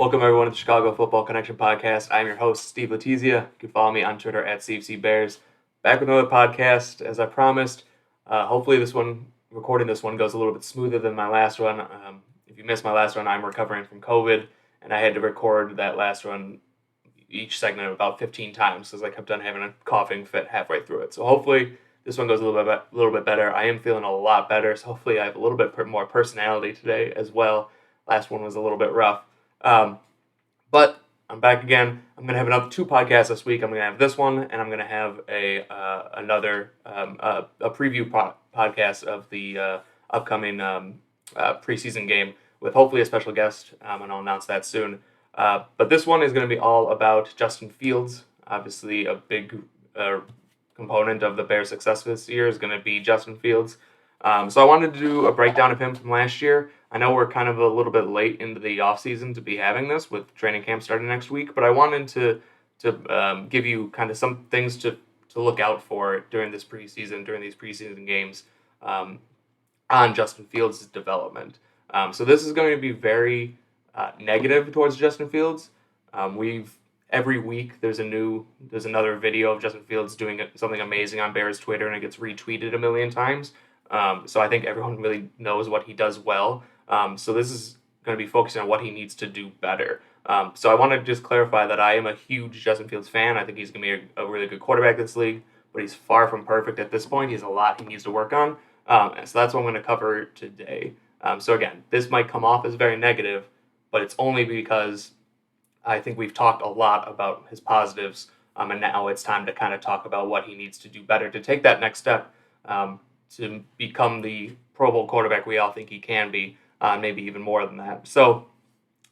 Welcome everyone to the Chicago Football Connection podcast. I'm your host, Steve Letizia. You can follow me on Twitter at CFC Bears. Back with another podcast, as I promised. Hopefully recording this one goes a little bit smoother than my last one. If you missed my last one, I'm recovering from COVID, and I had to record that last one, each segment about 15 times, because I kept on having a coughing fit halfway through it. So hopefully this one goes a little bit better. I am feeling a lot better, so hopefully I have a little bit more personality today as well. Last one was a little bit rough. But I'm back again. I'm going to have another 2 podcasts this week. I'm going to have this one, and I'm going to have another preview podcast of the upcoming preseason game with hopefully a special guest, and I'll announce that soon. But this one is going to be all about Justin Fields. Obviously, a big component of the Bears' success this year is going to be Justin Fields. So I wanted to do a breakdown of him from last year. I know we're kind of a little bit late into the offseason to be having this with training camp starting next week, but I wanted to give you kind of some things to look out for during these preseason games on Justin Fields' development. So this is going to be very negative towards Justin Fields. Every week there's another video of Justin Fields doing something amazing on Bears Twitter, and it gets retweeted a million times. So I think everyone really knows what he does well. So this is going to be focusing on what he needs to do better. So I want to just clarify that I am a huge Justin Fields fan. I think he's going to be a really good quarterback in this league, but he's far from perfect at this point. He has a lot he needs to work on. And so that's what I'm going to cover today. So again, this might come off as very negative, but it's only because I think we've talked a lot about his positives, and now it's time to kind of talk about what he needs to do better to take that next step to become the Pro Bowl quarterback we all think he can be, maybe even more than that. So,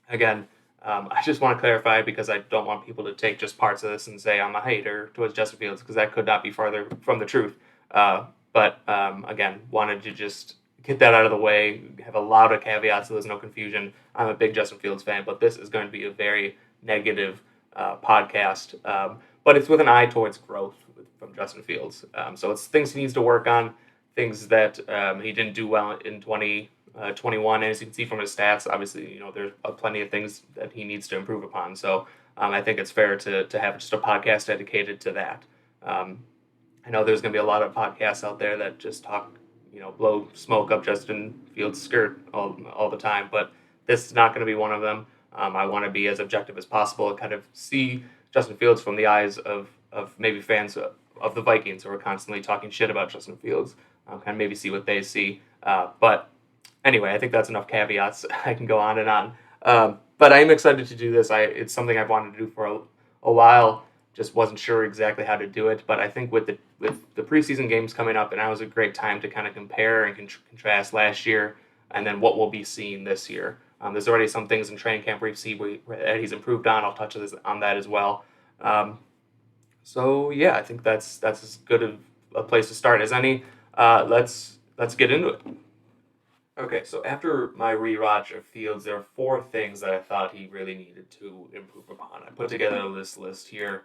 again, I just want to clarify because I don't want people to take just parts of this and say I'm a hater towards Justin Fields, because that could not be farther from the truth. But again, wanted to just get that out of the way, have a lot of caveats so there's no confusion. I'm a big Justin Fields fan, but this is going to be a very negative podcast. But it's with an eye towards growth from Justin Fields. So it's things he needs to work on, things that he didn't do well in 2021. As you can see from his stats, obviously, there's plenty of things that he needs to improve upon. So I think it's fair to have just a podcast dedicated to that. I know there's going to be a lot of podcasts out there that just talk, blow smoke up Justin Fields' skirt all the time, but this is not going to be one of them. I want to be as objective as possible and kind of see Justin Fields from the eyes of maybe fans of the Vikings who are constantly talking shit about Justin Fields. Kind of maybe see what they see. But anyway, I think that's enough caveats. I can go on and on. But I'm excited to do this. It's something I've wanted to do for a while. Just wasn't sure exactly how to do it. But I think with the preseason games coming up, and now is a great time to kind of compare and contrast last year and then what we'll be seeing this year. There's already some things in training camp where that he's improved on. I'll touch on that as well. So yeah, I think that's as good of a place to start as any. Let's get into it. Okay, so after my rewatch of Fields, there are 4 things that I thought he really needed to improve upon. I put together this list here.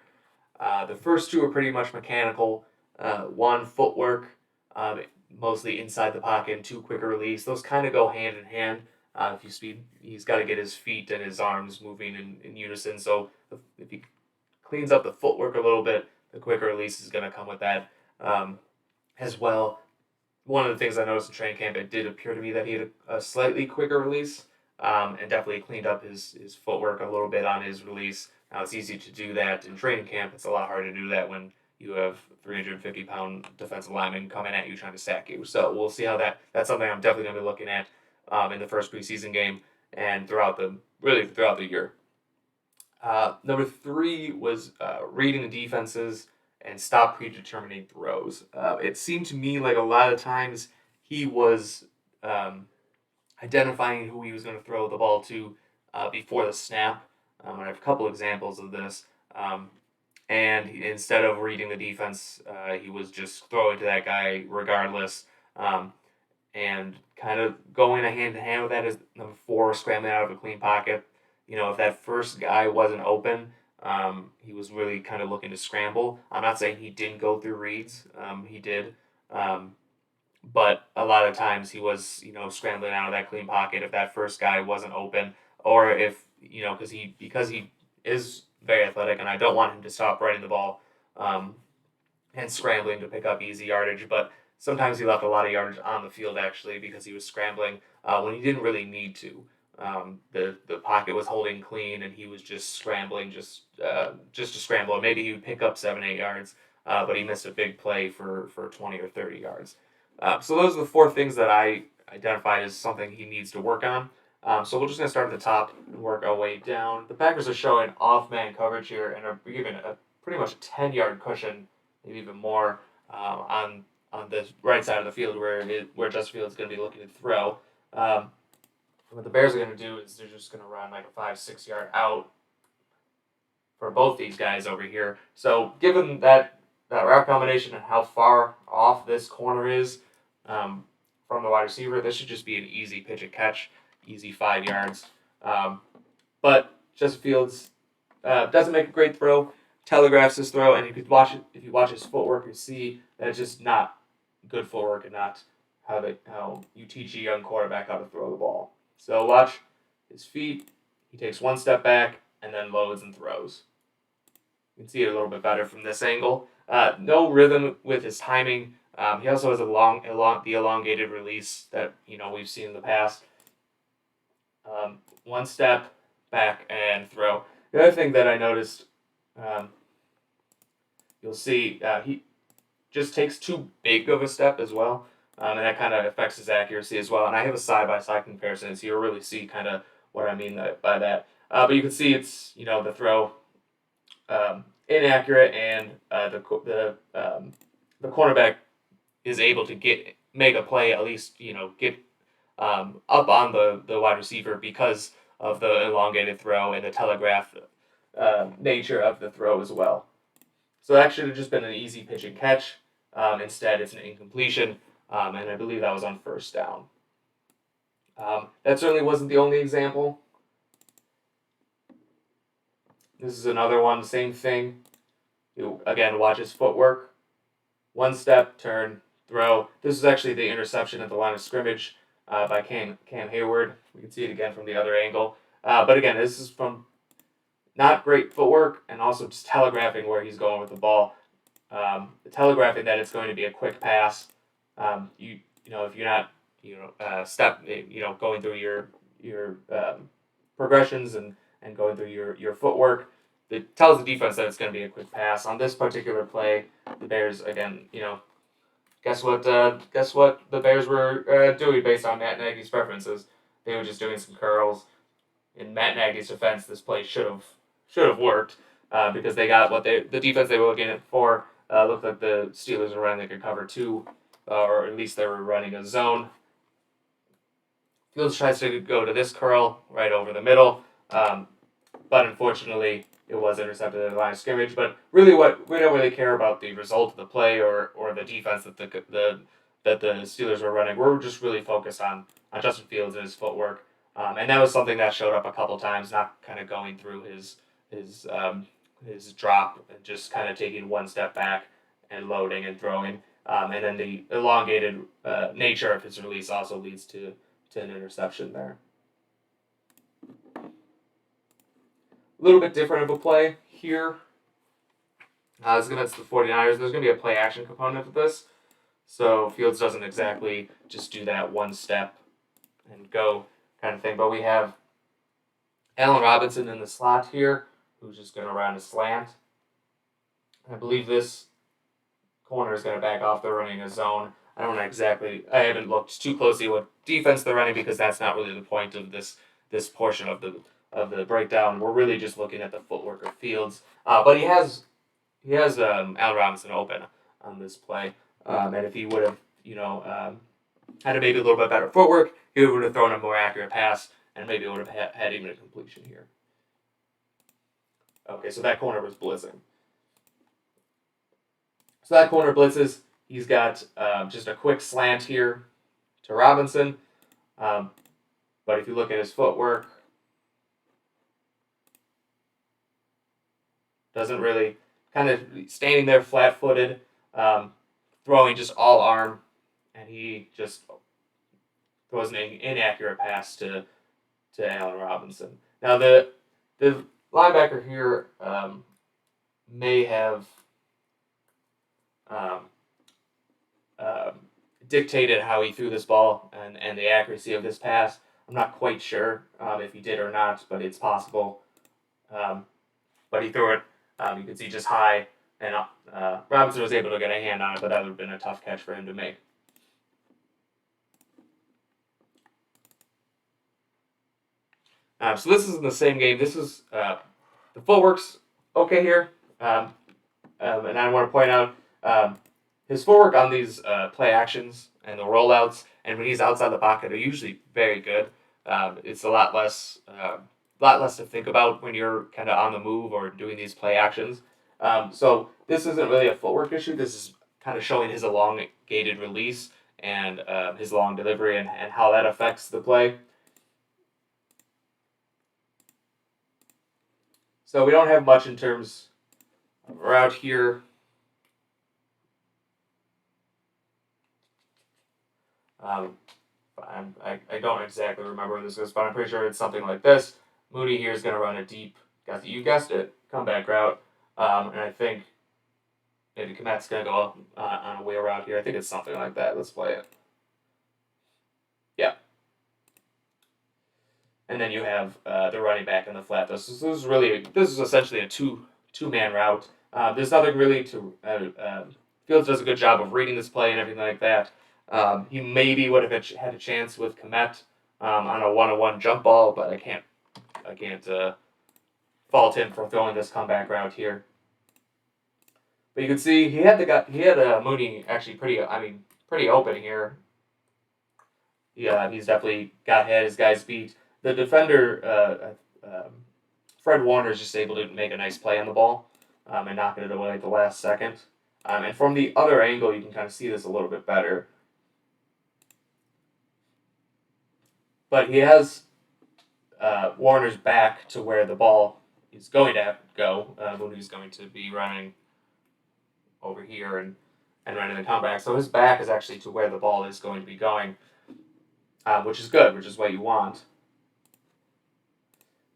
The first 2 are pretty much mechanical. 1, footwork, mostly inside the pocket, and 2, quicker release. Those kind of go hand in hand. If you speed, he's got to get his feet and his arms moving in unison. So if he cleans up the footwork a little bit, the quicker release is going to come with that as well. One of the things I noticed in training camp, it did appear to me that he had a slightly quicker release, and definitely cleaned up his footwork a little bit on his release. Now, it's easy to do that in training camp. It's a lot harder to do that when you have 350-pound defensive linemen coming at you trying to sack you. So we'll see how that's something I'm definitely going to be looking at in the first preseason game and throughout the year. Number 3 was reading the defenses and stop predetermining throws. It seemed to me like a lot of times he was identifying who he was going to throw the ball to before the snap. I have a couple examples of this. And instead of reading the defense, he was just throwing to that guy regardless. And kind of going hand in hand with that is number 4, scrambling out of a clean pocket. If that first guy wasn't open, he was really kind of looking to scramble. I'm not saying he didn't go through reads. He did. But a lot of times he was, scrambling out of that clean pocket if that first guy wasn't open, or if because he is very athletic, and I don't want him to stop running the ball and scrambling to pick up easy yardage. But sometimes he left a lot of yardage on the field actually because he was scrambling when he didn't really need to. The pocket was holding clean, and he was just scrambling, just to scramble. And maybe he would pick up 7-8 yards, but he missed a big play for 20 or 30 yards. So those are the 4 things that I identified as something he needs to work on. So we're just going to start at the top and work our way down. The Packers are showing off-man coverage here and are giving pretty much a 10-yard cushion, maybe even more, on the right side of the field where Justin Fields is going to be looking to throw. What the Bears are going to do is they're just going to run like a 5-6 yard out for both these guys over here. So given that route combination and how far off this corner is from the wide receiver, this should just be an easy pitch and catch, easy 5 yards. But Justin Fields doesn't make a great throw, telegraphs his throw, and if you watch his footwork, you see that it's just not good footwork and not how you teach a young quarterback how to throw the ball. So watch his feet. He takes 1 step back and then loads and throws. You can see it a little bit better from this angle. No rhythm with his timing. He also has the elongated release that we've seen in the past. 1 step back and throw. The other thing that I noticed, you'll see he just takes too big of a step as well. And that kind of affects his accuracy as well. And I have a side-by-side comparison, so you'll really see kind of what I mean by that. But you can see it's, the throw inaccurate, and the cornerback is able to make a play, at least, get up on the wide receiver because of the elongated throw and the telegraph nature of the throw as well. So that should have just been an easy pitch and catch. Instead, it's an incompletion. And I believe that was on 1st down. That certainly wasn't the only example. This is another one, same thing. Again, watch his footwork. 1 step, turn, throw. This is actually the interception at the line of scrimmage by Cam Hayward. We can see it again from the other angle. But again, this is from not great footwork and also just telegraphing where he's going with the ball. Telegraphing that it's going to be a quick pass. If you're not, going through your progressions and going through your footwork, it tells the defense that it's going to be a quick pass. On this particular play, the Bears, again, guess what the Bears were doing based on Matt Nagy's preferences? They were just doing some curls. In Matt Nagy's defense, this play should have worked because they got the defense they were looking at for. Looked like the Steelers were running like a cover 2. Or at least they were running a zone. Fields tries to go to this curl right over the middle, but unfortunately it was intercepted at the line of scrimmage. But really, we don't really care about the result of the play or the defense that the Steelers were running. We're just really focused on Justin Fields and his footwork, and that was something that showed up a couple times, not kind of going through his drop and just kind of taking 1 step back and loading and throwing. And then the elongated nature of his release also leads to an interception there. A little bit different of a play here. This is against the 49ers. There's going to be a play action component to this. So Fields doesn't exactly just do that 1 step and go kind of thing. But we have Allen Robinson in the slot here, who's just going to run a slant. I believe this corner is going to back off. They're running a zone. I haven't looked too closely what defense they're running because that's not really the point of this portion of the breakdown. We're really just looking at the footwork of Fields. But he has Allen Robinson open on this play. And if he would have, had maybe a little bit better footwork, he would have thrown a more accurate pass and maybe would have had even a completion here. Okay, so that corner was blitzing. So that corner blitzes. He's got just a quick slant here to Robinson. But if you look at his footwork, doesn't really, kind of standing there flat-footed, throwing just all arm, and he just throws an inaccurate pass to Allen Robinson. Now the linebacker here may have um, um, dictated how he threw this ball and the accuracy of this pass. I'm not quite sure if he did or not, but it's possible. But he threw it, you can see, just high, and Robinson was able to get a hand on it, but that would have been a tough catch for him to make. So this is in the same game. This is the footwork's okay here, and I want to point out his footwork on these play actions and the rollouts, and when he's outside the pocket, are usually very good. It's a lot less to think about when you're kind of on the move or doing these play actions. So this isn't really a footwork issue. This is kind of showing his elongated release and his long delivery and how that affects the play. So we don't have much in terms of route here. I don't exactly remember where this is, but I'm pretty sure it's something like this. Mooney here is going to run a deep, you guessed it, comeback route. And I think maybe Komet's going to go on a wheel route here. I think it's something like that. Let's play it. Yeah. And then you have the running back in the flat. This is essentially a two-man route. There's nothing really to Fields does a good job of reading this play and everything like that. He maybe would have had a chance with Komet on a one-on-one jump ball, but I can't fault him for throwing this comeback route here. But you can see he had Mooney actually pretty open here. Yeah, he's definitely had his guys beat. The defender, Fred Warner, is just able to make a nice play on the ball and knock it away at the last second. And from the other angle, you can kind of see this a little bit better. But he has Warner's back to where the ball is going to go. Mooney's going to be running over here and running the comeback. So his back is actually to where the ball is going to be going, which is good, which is what you want.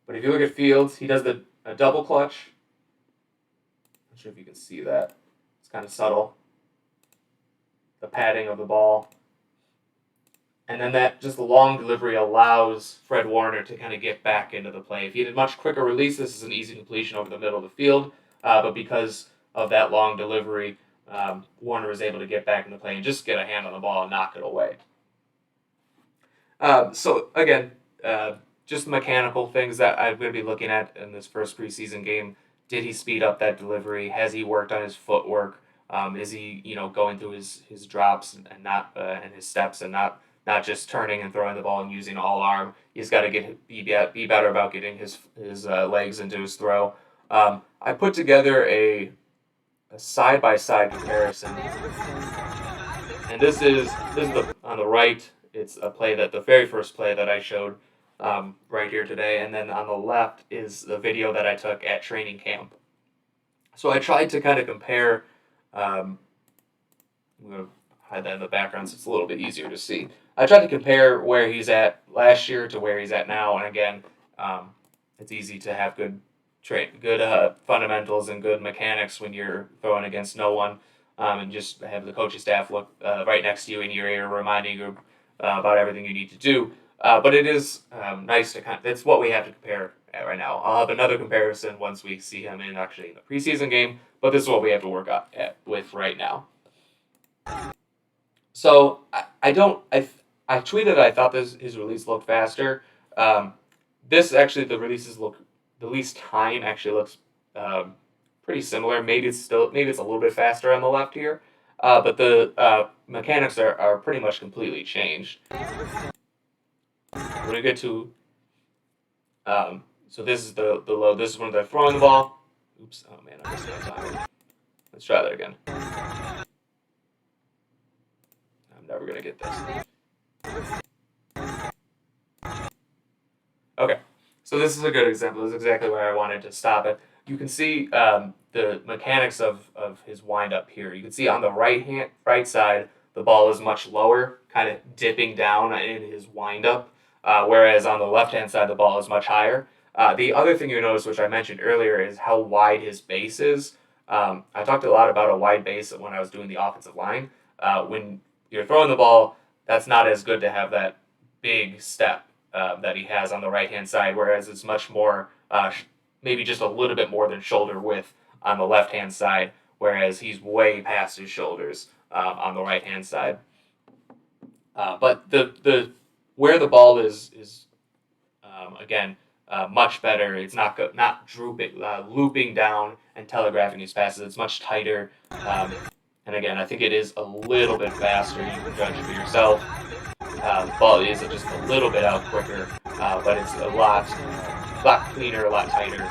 But if you look at Fields, he does a double clutch. Not sure if you can see that. It's kind of subtle. The padding of the ball. And then that just long delivery allows Fred Warner to kind of get back into the play. If he had a much quicker release, this is an easy completion over the middle of the field. But because of that long delivery, Warner was able to get back in the play and just get a hand on the ball and knock it away. So again, just mechanical things that I'm going to be looking at in this first preseason game. Did he speed up that delivery? Has he worked on his footwork? Is he going through his drops and not and his steps and not just turning and throwing the ball and using all arm? He's got to be better about getting his legs into his throw. I put together a side-by-side comparison, and this is on the right. It's a play the very first play that I showed right here today, and then on the left is the video that I took at training camp. So I tried to kind of compare. I'm going to hide that in the background so it's a little bit easier to see. I tried to compare where he's at last year to where he's at now, and again, it's easy to have good fundamentals and good mechanics when you're throwing against no one, and just have the coaching staff look right next to you in your ear, reminding you about everything you need to do. But it is nice to it's what we have to compare at right now. I'll have another comparison once we see him in the preseason game, but this is what we have to work with right now. So I tweeted I thought his release looked faster. This actually, the release time actually looks pretty similar. Maybe it's a little bit faster on the left here, but the mechanics are pretty much completely changed. When we get to so this is the low. This is when they're throwing the ball. Oops! Oh man, I missed my time. Let's try that again. I'm never gonna get this. Okay, so this is a good example. This is exactly where I wanted to stop it. You can see the mechanics of his windup here. You can see on the right side, the ball is much lower, kind of dipping down in his windup. whereas on the left-hand side, the ball is much higher. The other thing you notice, which I mentioned earlier, is how wide his base is. I talked a lot about a wide base when I was doing the offensive line. When you're throwing the ball, that's not as good to have that big step that he has on the right-hand side, whereas it's much more, maybe just a little bit more than shoulder width on the left-hand side, whereas he's way past his shoulders on the right-hand side. But the where the ball is again much better. It's not drooping, looping down and telegraphing these passes. It's much tighter. And again, I think it is a little bit faster. You can judge for yourself. Ball is just a little bit out quicker, but it's a lot cleaner, a lot tighter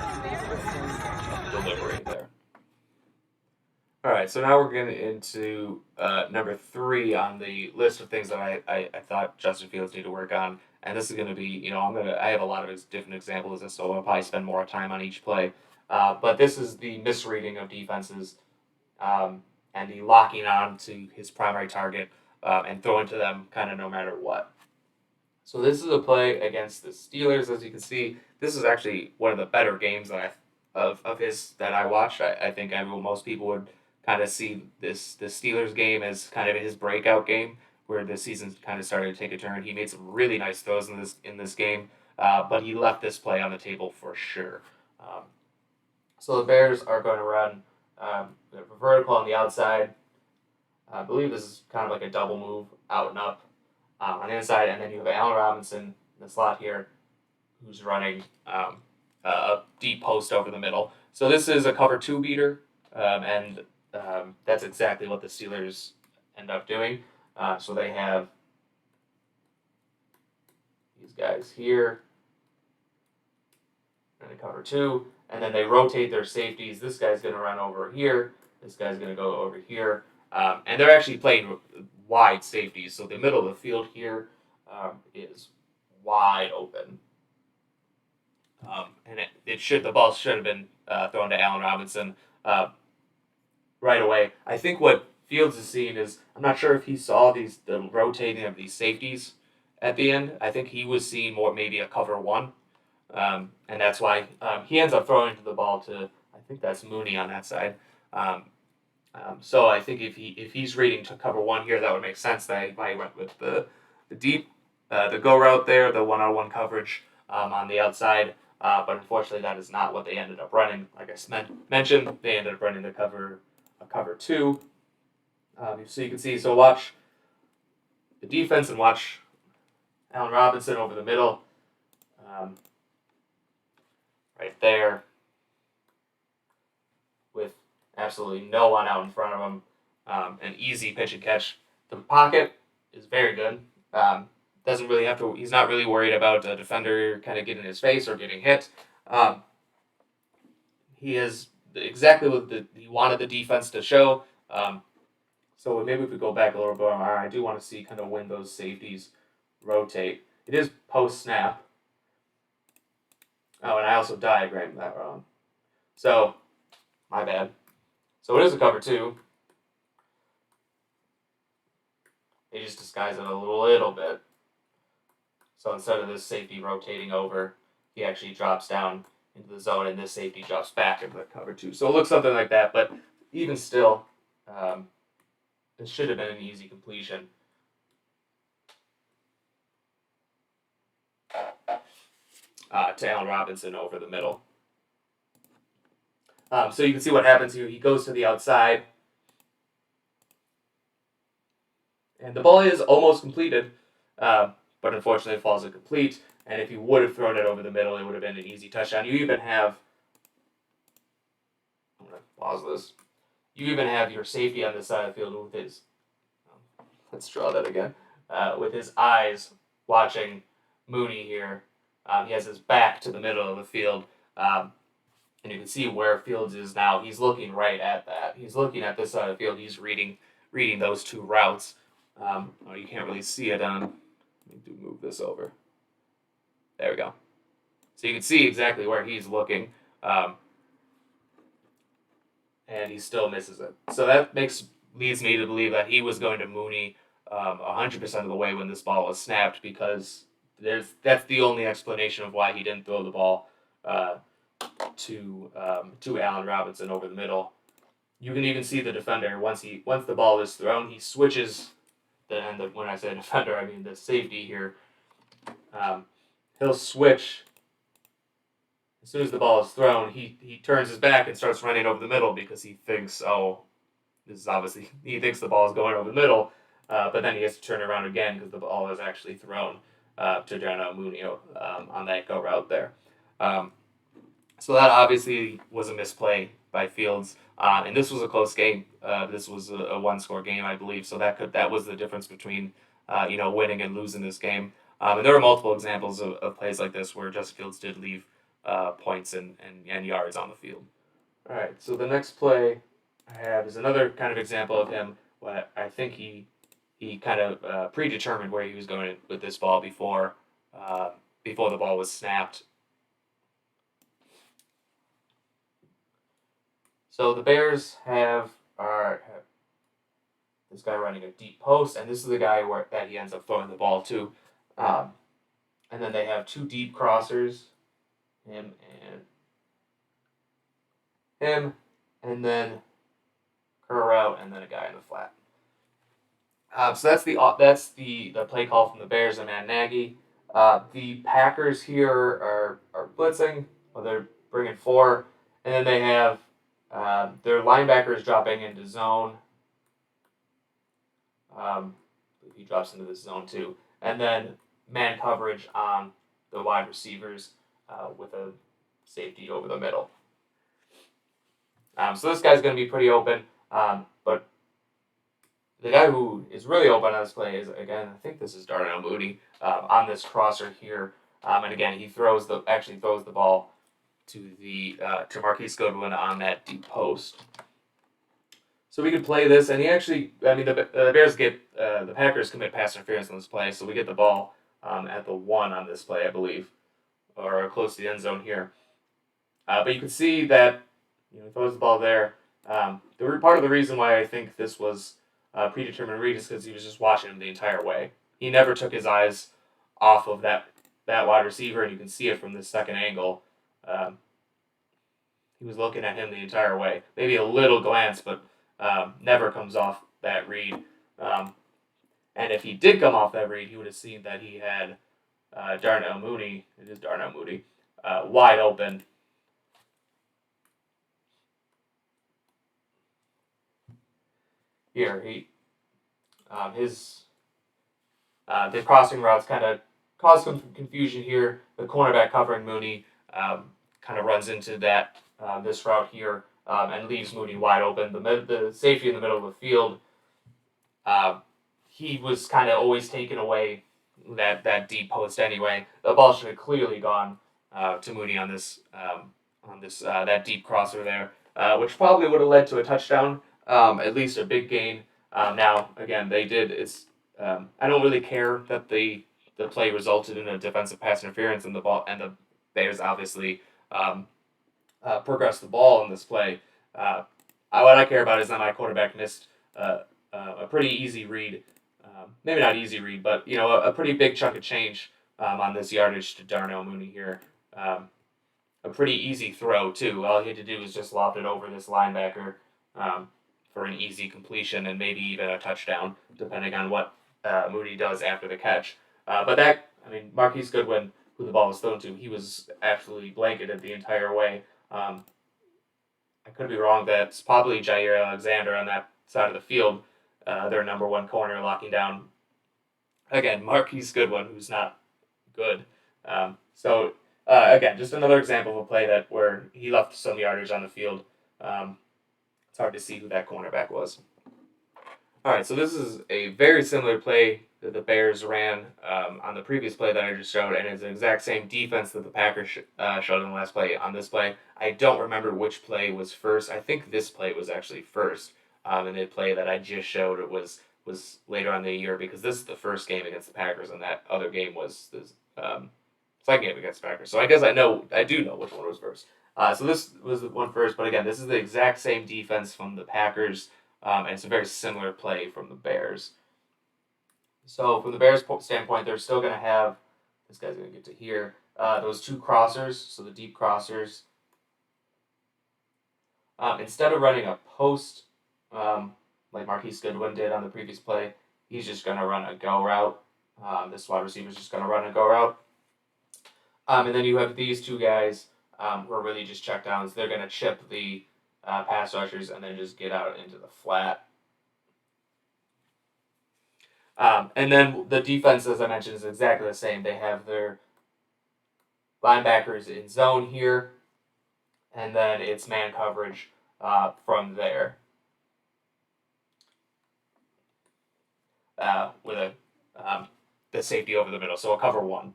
delivery there. All right, so now we're getting into number 3 on the list of things that I thought Justin Fields need to work on, and this is going to be, I have a lot of different examples of this, so I'll probably spend more time on each play. But this is the misreading of defenses and the locking on to his primary target and throwing to them kind of no matter what. So this is a play against the Steelers, as you can see. This is actually one of the better games that I watched. I think most people would kind of see the Steelers game as kind of his breakout game, where the season kind of started to take a turn. He made some really nice throws in this game, but he left this play on the table for sure. So the Bears are going to run vertical on the outside. I believe this is kind of like a double move, out and up on the inside, and then you have Allen Robinson in the slot here, who's running a deep post over the middle. So this is a cover 2 beater, and that's exactly what the Steelers end up doing. So they have these guys here and a cover 2, and then they rotate their safeties. This guy's going to run over here. This guy's going to go over here. And they're actually playing wide safeties. So the middle of the field here is wide open. And the ball should have been thrown to Allen Robinson right away. I think what Fields is seeing is, I'm not sure if he saw the rotating of these safeties at the end. I think he was seeing more maybe a cover 1. And that's why he ends up throwing to the ball to, I think that's Mooney on that side. So I think if he's reading to cover 1 here, that would make sense that he went with the deep, the go route there, the one-on-one coverage on the outside. But unfortunately, that is not what they ended up running. Like I mentioned, they ended up running a cover 2. So you can see, so watch the defense and watch Allen Robinson over the middle. Right there, with absolutely no one out in front of him. An easy pitch and catch. The pocket is very good. Doesn't really have to. He's not really worried about a defender kind of getting in his face or getting hit. He is exactly what he wanted the defense to show. So maybe if we go back a little bit more, I do want to see kind of when those safeties rotate. It is post snap. Oh, and I also diagrammed that wrong. So, my bad. So it is a cover 2. They just disguise it a little bit. So instead of this safety rotating over, he actually drops down into the zone, and this safety drops back into the cover 2. So it looks something like that, but even still, it should have been an easy completion. To Allen Robinson over the middle. So you can see what happens here. He goes to the outside. And the ball is almost completed, but unfortunately it falls incomplete. And if he would have thrown it over the middle, it would have been an easy touchdown. You even have, I'm going to pause this. You even have your safety on the side of the field with his, let's draw that again, with his eyes watching Mooney here. He has his back to the middle of the field, and you can see where Fields is now. He's looking right at that. He's looking at this side of the field. He's reading those 2 routes. You can't really see it on. Let me move this over. There we go. So you can see exactly where he's looking, and he still misses it. So that leads me to believe that he was going to Mooney 100% of the way when this ball was snapped, because that's the only explanation of why he didn't throw the ball to Allen Robinson over the middle. You can even see the defender once the ball is thrown, he switches when I say defender, I mean the safety here. He'll switch as soon as the ball is thrown. He turns his back and starts running over the middle because he thinks, oh, this is obviously he thinks the ball is going over the middle, but then he has to turn around again because the ball is actually thrown to Darnell Mooney on that go route there. So that obviously was a misplay by Fields, and this was a close game. This was a one-score game, I believe. So that was the difference between winning and losing this game. And there were multiple examples of plays like this where Justin Fields did leave points and yards on the field. All right, so the next play I have is another kind of example of him. What I think he kind of predetermined where he was going with this ball before the ball was snapped. So the Bears have this guy running a deep post, and this is the guy that he ends up throwing the ball to. And then they have two deep crossers, him, and then curl out, and then a guy in the flat. So that's the play call from the Bears and Matt Nagy. The Packers here are blitzing. Well, they're bringing 4, and then they have their linebackers dropping into zone. He drops into this zone too, and then man coverage on the wide receivers with a safety over the middle. So this guy's going to be pretty open, but the guy who is really open on this play is, again, I think this is Darnell Mooney on this crosser here, and again he throws the ball to Marquise Goodwin on that deep post. So we could play this, and the Bears the Packers commit pass interference on this play, so we get the ball at the 1 on this play, I believe, or close to the end zone here. But you can see that he throws the ball there. Part of the reason why I think this was a predetermined read is because he was just watching him the entire way. He never took his eyes off of that wide receiver, and you can see it from this second angle. He was looking at him the entire way. Maybe a little glance, but never comes off that read. And if he did come off that read, he would have seen that he had Darnell Mooney. It is Darnell Mooney, wide open. Here, the crossing routes kind of caused some confusion here. The cornerback covering Mooney kind of runs into this route here and leaves Mooney wide open. The safety in the middle of the field, he was kind of always taking away that deep post anyway. The ball should have clearly gone to Mooney on that deep crosser there, which probably would have led to a touchdown, at least a big gain. Now, again, they did. I don't really care that the play resulted in a defensive pass interference, and the Bears obviously progressed the ball in this play. What I care about is that my quarterback missed a pretty easy read. Maybe not easy read, but a pretty big chunk of change on this yardage to Darnell Mooney here. A pretty easy throw too. All he had to do was just lob it over this linebacker for an easy completion and maybe even a touchdown, depending on what Mooney does after the catch. But Marquise Goodwin, who the ball was thrown to, he was absolutely blanketed the entire way. I could be wrong. That's probably Jair Alexander on that side of the field, their number 1 corner, locking down, again, Marquise Goodwin, who's not good. Again, just another example of a play where he left some yardage on the field. It's hard to see who that cornerback was. All right, so this is a very similar play that the Bears ran on the previous play that I just showed, and it's the exact same defense that the Packers showed in the last play. On this play, I don't remember which play was first. I think this play was actually first, and the play that I just showed was later on in the year, because this is the first game against the Packers, and that other game was the second game against the Packers. So I guess I do know which one was first. So this was the one first, but again, this is the exact same defense from the Packers, and it's a very similar play from the Bears. So from the Bears' standpoint, they're still going to have this guy's going to get to here. Those two crossers, so the deep crossers, instead of running a post like Marquise Goodwin did on the previous play, he's just going to run a go route. This wide receiver is just going to run a go route. And then you have these two guys who are really just check downs. They're going to chip the pass rushers and then just get out into the flat. And then the defense, as I mentioned, is exactly the same. They have their linebackers in zone here, and then it's man coverage from there. With the safety over the middle, so a cover one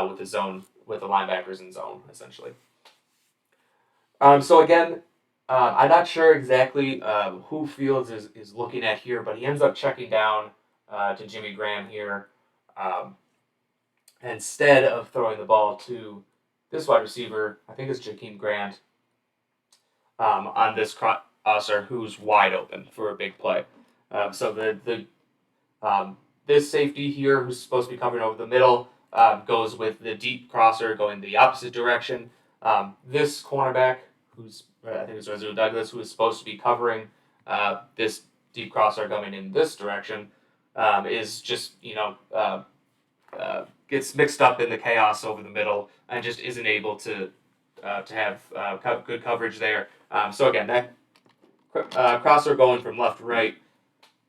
with the zone, with the linebackers in zone, essentially. So again, I'm not sure exactly who Fields is looking at here, but he ends up checking down to Jimmy Graham here, instead of throwing the ball to this wide receiver. I think it's Jakeem Grant on this crosser, who's wide open for a big play. So this safety here, who's supposed to be covering over the middle, goes with the deep crosser going the opposite direction. This cornerback, I think it's Razul Douglas, who is supposed to be covering this deep crosser going in this direction, is just, gets mixed up in the chaos over the middle and just isn't able to have good coverage there. So again, that crosser going from left to right,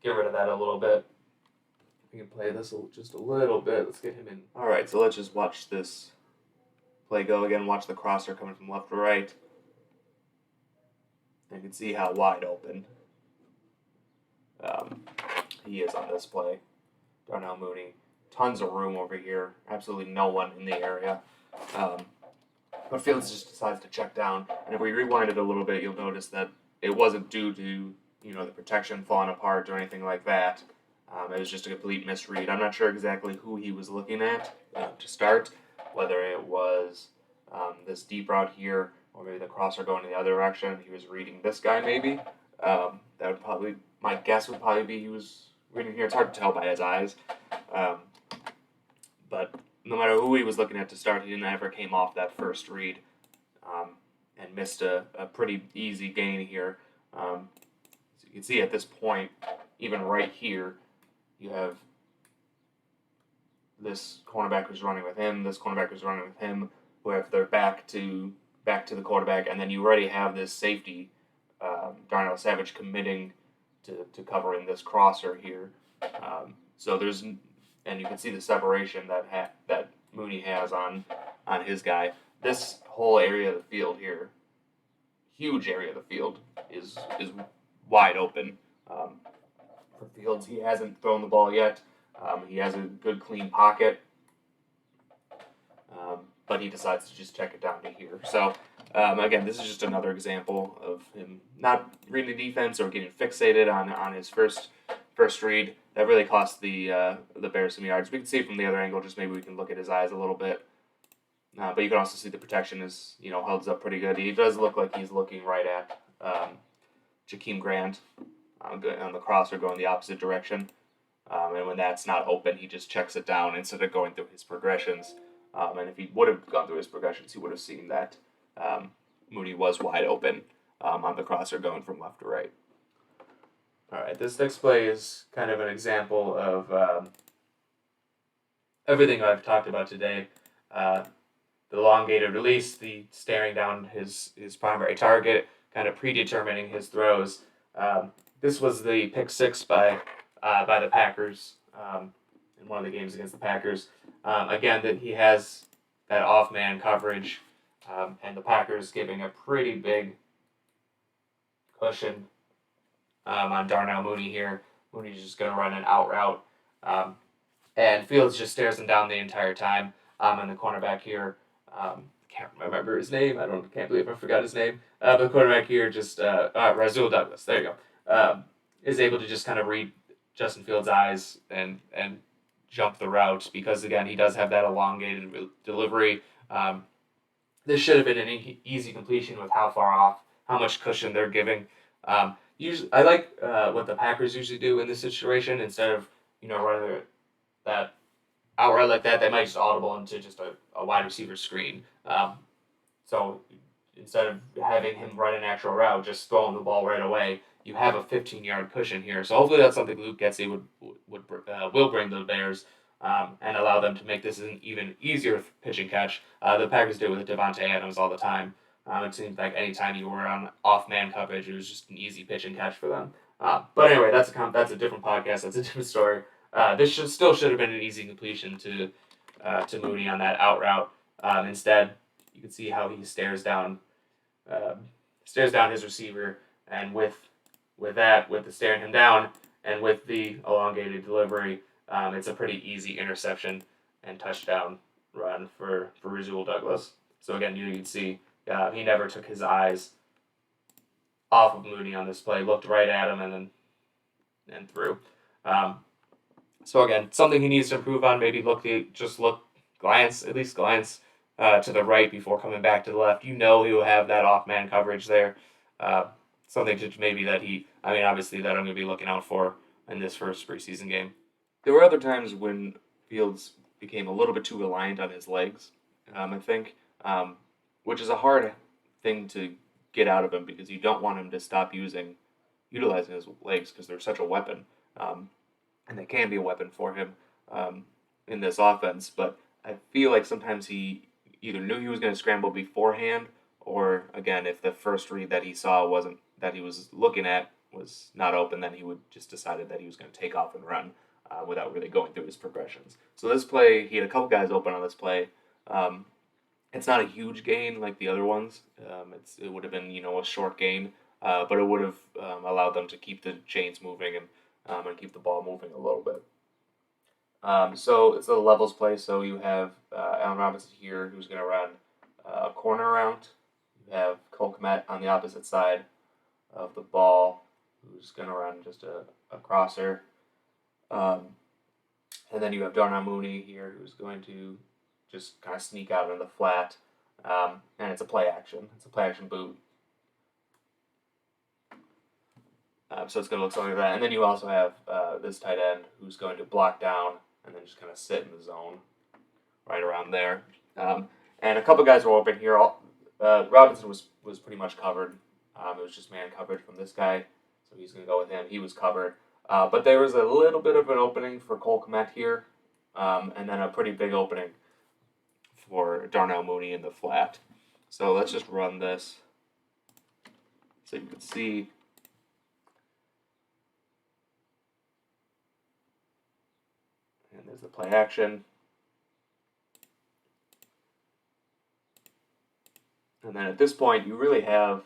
get rid of that a little bit. We can play this just a little bit. Let's get him in. All right, so let's just watch this play go again. Watch the crosser coming from left to right. You can see how wide open he is on this play. Darnell Mooney. Tons of room over here. Absolutely no one in the area. But Fields just decides to check down. And if we rewind it a little bit, you'll notice that it wasn't due to the protection falling apart or anything like that. It was just a complete misread. I'm not sure exactly who he was looking at to start, whether it was this deep route here or maybe the crosser going in the other direction. He was reading this guy maybe. My guess would probably be he was reading here. It's hard to tell by his eyes. But no matter who he was looking at to start, he never came off that first read and missed a pretty easy gain here. So you can see at this point, even right here, you have this cornerback who's running with him, this cornerback who's running with him, who have their back to the quarterback, and then you already have this safety, Darnell Savage, committing to covering this crosser here. And you can see the separation that Mooney has on his guy. This whole area of the field here, huge area of the field, is wide open. For Fields, he hasn't thrown the ball yet. He has a good, clean pocket, but he decides to just check it down to here. So, again, this is just another example of him not reading the defense or getting fixated on his first read. That really cost the Bears some yards. We can see it from the other angle. Just maybe we can look at his eyes a little bit. But you can also see the protection is holds up pretty good. He does look like he's looking right at Jakeem Grant on the crosser going the opposite direction. And when that's not open, he just checks it down instead of going through his progressions. And if he would have gone through his progressions, he would have seen that Mooney was wide open on the crosser going from left to right. All right, this next play is kind of an example of everything I've talked about today. The elongated release, the staring down his primary target, kind of predetermining his throws. This was the pick six by the Packers in one of the games against the Packers. Again, that he has that off-man coverage, and the Packers giving a pretty big cushion on Darnell Mooney here. Mooney's just going to run an out route, and Fields just stares him down the entire time. And the cornerback here, can't remember his name. Can't believe I forgot his name. But the cornerback here just Razul Douglas. There you go. Is able to just kind of read Justin Fields' eyes and jump the route, because again he does have that elongated delivery. This should have been an easy completion with how far off, how much cushion they're giving. Usually, I like what the Packers usually do in this situation. Instead of running that outright like that, they might just audible into just a wide receiver screen. So instead of having him run an actual route, just throwing the ball right away, you have a 15-yard cushion here. So hopefully that's something Luke Getsy will bring the Bears and allow them to make this an even easier pitch and catch. The Packers do with Devontae Adams all the time. It seems like anytime you were on off man coverage, it was just an easy pitch and catch for them. But anyway, that's a different podcast. That's a different story. This should have been an easy completion to Mooney on that out route. Instead, you can see how he stares down his receiver, and with the staring him down and with the elongated delivery, it's a pretty easy interception and touchdown run for Rasul Douglas. So again, you can see he never took his eyes off of Mooney on this play, looked right at him and threw. So again, something he needs to improve on. Maybe glance to the right before coming back to the left. He will have that off-man coverage there. Something to maybe obviously that I'm going to be looking out for in this first preseason game. There were other times when Fields became a little bit too reliant on his legs, I think, which is a hard thing to get out of him because you don't want him to stop utilizing his legs because they're such a weapon, and they can be a weapon for him in this offense. But I feel like sometimes he either knew he was going to scramble beforehand, or again, if the first read that he saw wasn't that he was looking at was not open, then he would just decided that he was going to take off and run without really going through his progressions. So this play, he had a couple guys open on this play. It's not a huge gain like the other ones. It would have been a short gain, but it would have allowed them to keep the chains moving and keep the ball moving a little bit. So it's a levels play. So you have Allen Robinson here, who's going to run a corner route. You have Cole Kmet on the opposite side of the ball, who's going to run just a crosser. And then you have Darnell Mooney here, who's going to just kind of sneak out in the flat. And it's a play action. It's a play action boot. So it's going to look something like that. And then you also have this tight end who's going to block down and then just kind of sit in the zone right around there. And a couple guys were open here. Robinson was pretty much covered. It was just man coverage from this guy, so he's going to go with him. He was covered. But there was a little bit of an opening for Cole Kmet here, and then a pretty big opening for Darnell Mooney in the flat. So let's just run this so you can see. And there's the play action. And then at this point, you really have,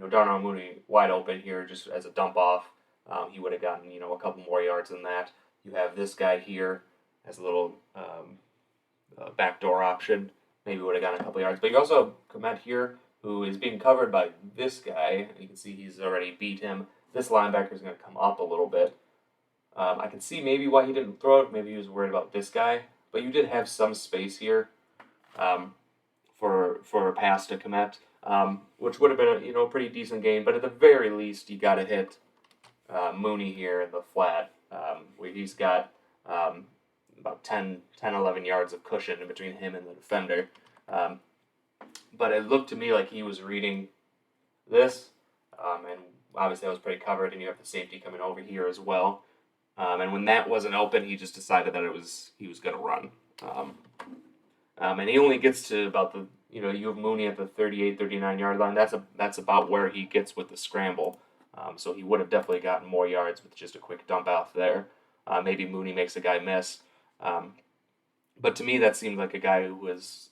Darnell Mooney wide open here just as a dump off. He would have gotten, a couple more yards than that. You have this guy here as a little backdoor option. Maybe would have gotten a couple yards. But you also have Kmet here, who is being covered by this guy. You can see he's already beat him. This linebacker is going to come up a little bit. I can see maybe why he didn't throw it. Maybe he was worried about this guy. But you did have some space here for a pass to Kmet, which would have been a pretty decent game. But at the very least, you got to hit Mooney here in the flat, where he's got about 10, 11 yards of cushion in between him and the defender. But it looked to me like he was reading this, and obviously that was pretty covered, and you have the safety coming over here as well. And when that wasn't open, he just decided that he was going to run. And he only gets to about you have Mooney at the 38, 39 yard line. That's about where he gets with the scramble. So he would have definitely gotten more yards with just a quick dump out there. Maybe Mooney makes a guy miss. But to me, that seemed like a guy who was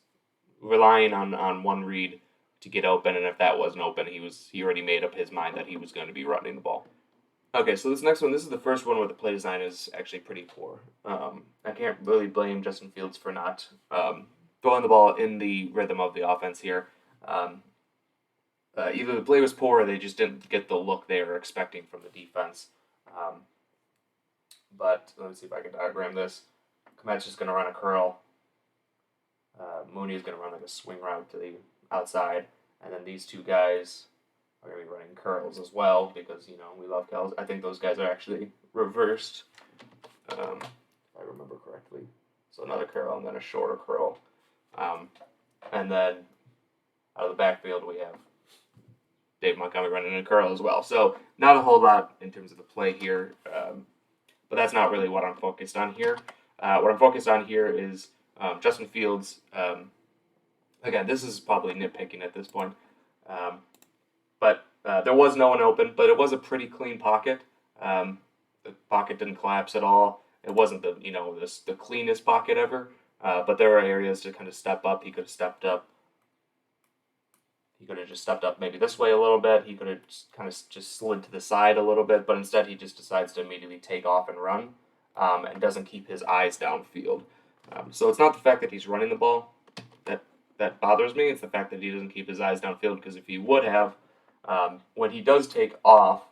relying on one read to get open, and if that wasn't open, he already made up his mind that he was going to be running the ball. Okay, so this next one, this is the first one where the play design is actually pretty poor. I can't really blame Justin Fields for not throwing the ball in the rhythm of the offense here. Either the play was poor or they just didn't get the look they were expecting from the defense. But let me see if I can diagram this. Kmet's just going to run a curl. Mooney is going to run like a swing route to the outside. And then these two guys are going to be running curls as well because, we love curls. I think those guys are actually reversed. If if I remember correctly. So another curl and then a shorter curl. And then out of the backfield, we have Dave Montgomery running a curl as well. So not a whole lot in terms of the play here, but that's not really what I'm focused on here. What I'm focused on here is Justin Fields. Again, this is probably nitpicking at this point, but there was no one open, but it was a pretty clean pocket. The pocket didn't collapse at all. It wasn't the cleanest pocket ever, but there were areas to kind of step up. He could have stepped up. He could have just stepped up maybe this way a little bit. He could have just slid to the side a little bit, but instead he just decides to immediately take off and run, and doesn't keep his eyes downfield. So it's not the fact that he's running the ball that bothers me. It's the fact that he doesn't keep his eyes downfield, because if he would have, when he does take off,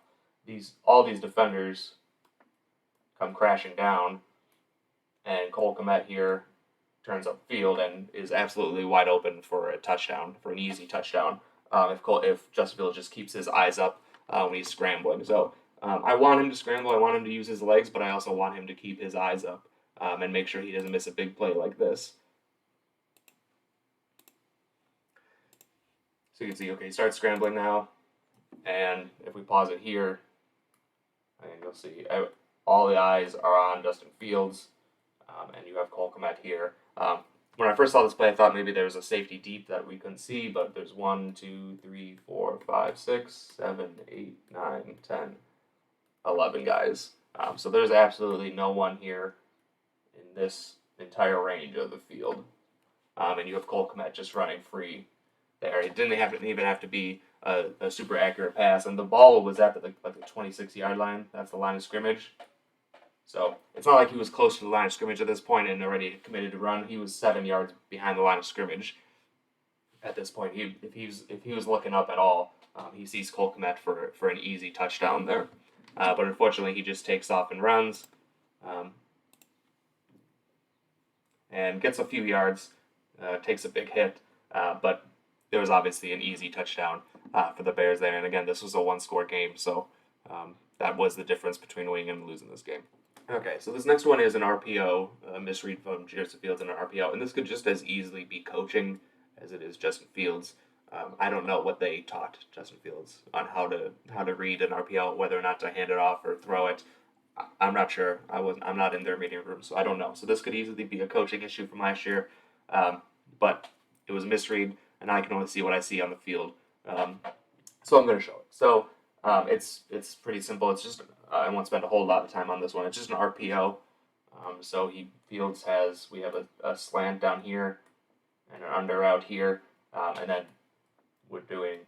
all these defenders come crashing down, and Cole Kmet here turns upfield and is absolutely wide open for a touchdown, for an easy touchdown, if Justin Fields just keeps his eyes up when he's scrambling. So I want him to scramble, I want him to use his legs, but I also want him to keep his eyes up and make sure he doesn't miss a big play like this. So you can see, okay, he starts scrambling now, and if we pause it here, and you'll see all the eyes are on Justin Fields, and you have Cole Kmet here. When I first saw this play, I thought maybe there was a safety deep that we couldn't see, but there's 1, 2, 3, 4, 5, 6, 7, 8, 9, 10, 11 guys. So there's absolutely no one here in this entire range of the field. And you have Cole Kmet just running free there. It didn't even have to be a super accurate pass, and the ball was at the 26-yard line. That's the line of scrimmage. So it's not like he was close to the line of scrimmage at this point and already committed to run. He was 7 yards behind the line of scrimmage at this point. If he was looking up at all, he sees Cole Kmet for an easy touchdown there. But unfortunately, he just takes off and runs, and gets a few yards, takes a big hit, but there was obviously an easy touchdown for the Bears there. And again, this was a one-score game, so that was the difference between winning and losing this game. Okay, so this next one is an RPO, a misread from Justin Fields and an RPO, and this could just as easily be coaching as it is Justin Fields. I don't know what they taught Justin Fields on how to read an RPO, whether or not to hand it off or throw it. I'm not sure. I'm not in their meeting room, so I don't know. So this could easily be a coaching issue from last year, but it was a misread, and I can only see what I see on the field. So I'm going to show it. So it's pretty simple. It's just I won't spend a whole lot of time on this one. It's just an RPO. So we have a slant down here and an under out here, and then we're doing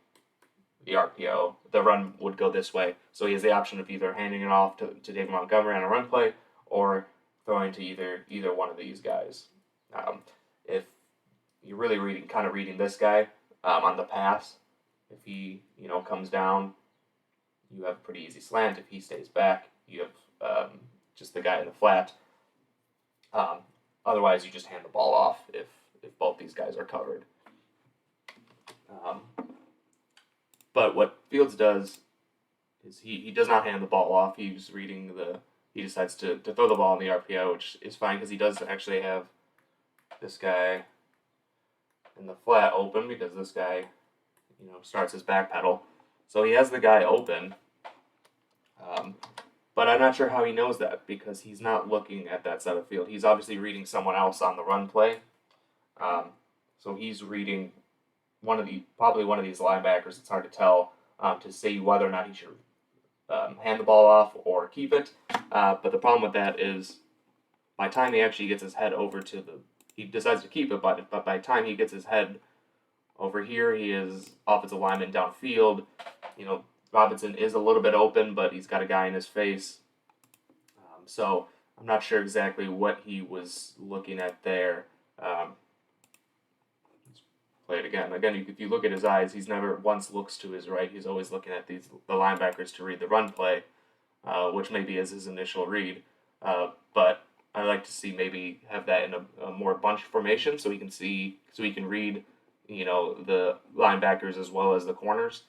the RPO. The run would go this way. So he has the option of either handing it off to David Montgomery on a run play or throwing to either one of these guys. If you're really reading this guy on the pass, if he comes down, you have a pretty easy slant. If he stays back, you have just the guy in the flat. Otherwise, you just hand the ball off if both these guys are covered. But what Fields does is he does not hand the ball off. He decides to throw the ball in the RPO, which is fine because he does actually have this guy in the flat open because this guy starts his back pedal. So he has the guy open, but I'm not sure how he knows that because he's not looking at that side of the field. He's obviously reading someone else on the run play. So he's reading probably one of these linebackers. It's hard to tell to say whether or not he should hand the ball off or keep it. But the problem with that is by the time he actually gets his head over he decides to keep it, but by the time he gets his head over here, he is offensive lineman downfield. Robinson is a little bit open, but he's got a guy in his face. So I'm not sure exactly what he was looking at there. Let's play it again. Again, if you look at his eyes, he's never once looks to his right. He's always looking at the linebackers to read the run play, which maybe is his initial read. But I like to see maybe have that in a more bunch formation so he can read the linebackers as well as the corners,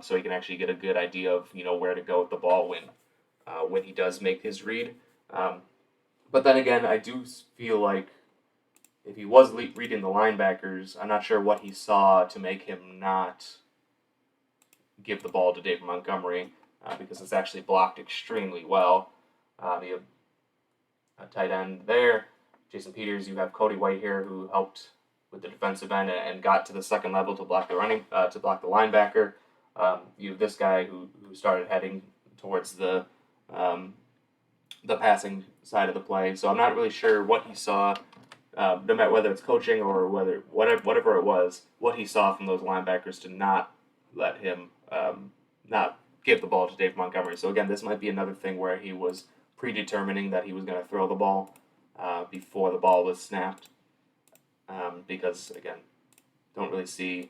so he can actually get a good idea of where to go with the ball when he does make his read. But then again, I do feel like if he was reading the linebackers, I'm not sure what he saw to make him not give the ball to David Montgomery, because it's actually blocked extremely well. You have a tight end there, Jason Peters. You have Cody White here, who helped with the defensive end and got to the second level to block the linebacker. You have this guy who started heading towards the passing side of the play. So I'm not really sure what he saw, no matter whether it's coaching or whatever it was, what he saw from those linebackers to not let him not give the ball to Dave Montgomery. So again, this might be another thing where he was predetermining that he was going to throw the ball before the ball was snapped, because again, don't really see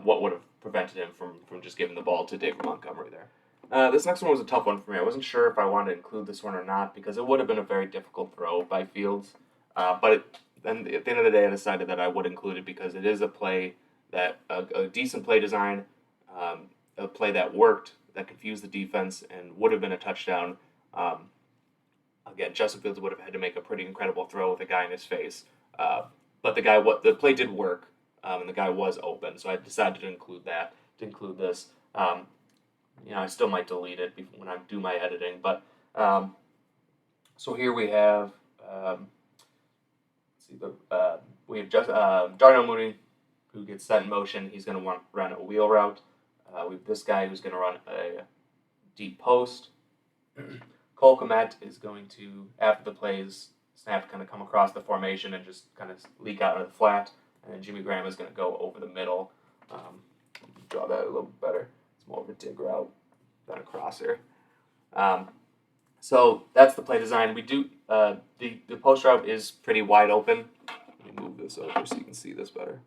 what would have prevented him from just giving the ball to David Montgomery there. This next one was a tough one for me. I wasn't sure if I wanted to include this one or not because it would have been a very difficult throw by Fields. Then at the end of the day, I decided that I would include it because it is a play that a decent play design, a play that worked, that confused the defense, and would have been a touchdown. Again, Justin Fields would have had to make a pretty incredible throw with a guy in his face. But the play did work, and the guy was open, so I decided to include this. I still might delete it when I do my editing, but so here we have Darnell Mooney, who gets set in motion. He's going to run a wheel route. We have this guy who's going to run a deep post. Cole Kmet is going to, after the plays snap, kind of come across the formation and just kind of leak out of the flat. And then Jimmy Graham is going to go over the middle. Draw that a little better. It's more of a dig route than a crosser. So that's the play design. We do the post route is pretty wide open. Let me move this over so you can see this better.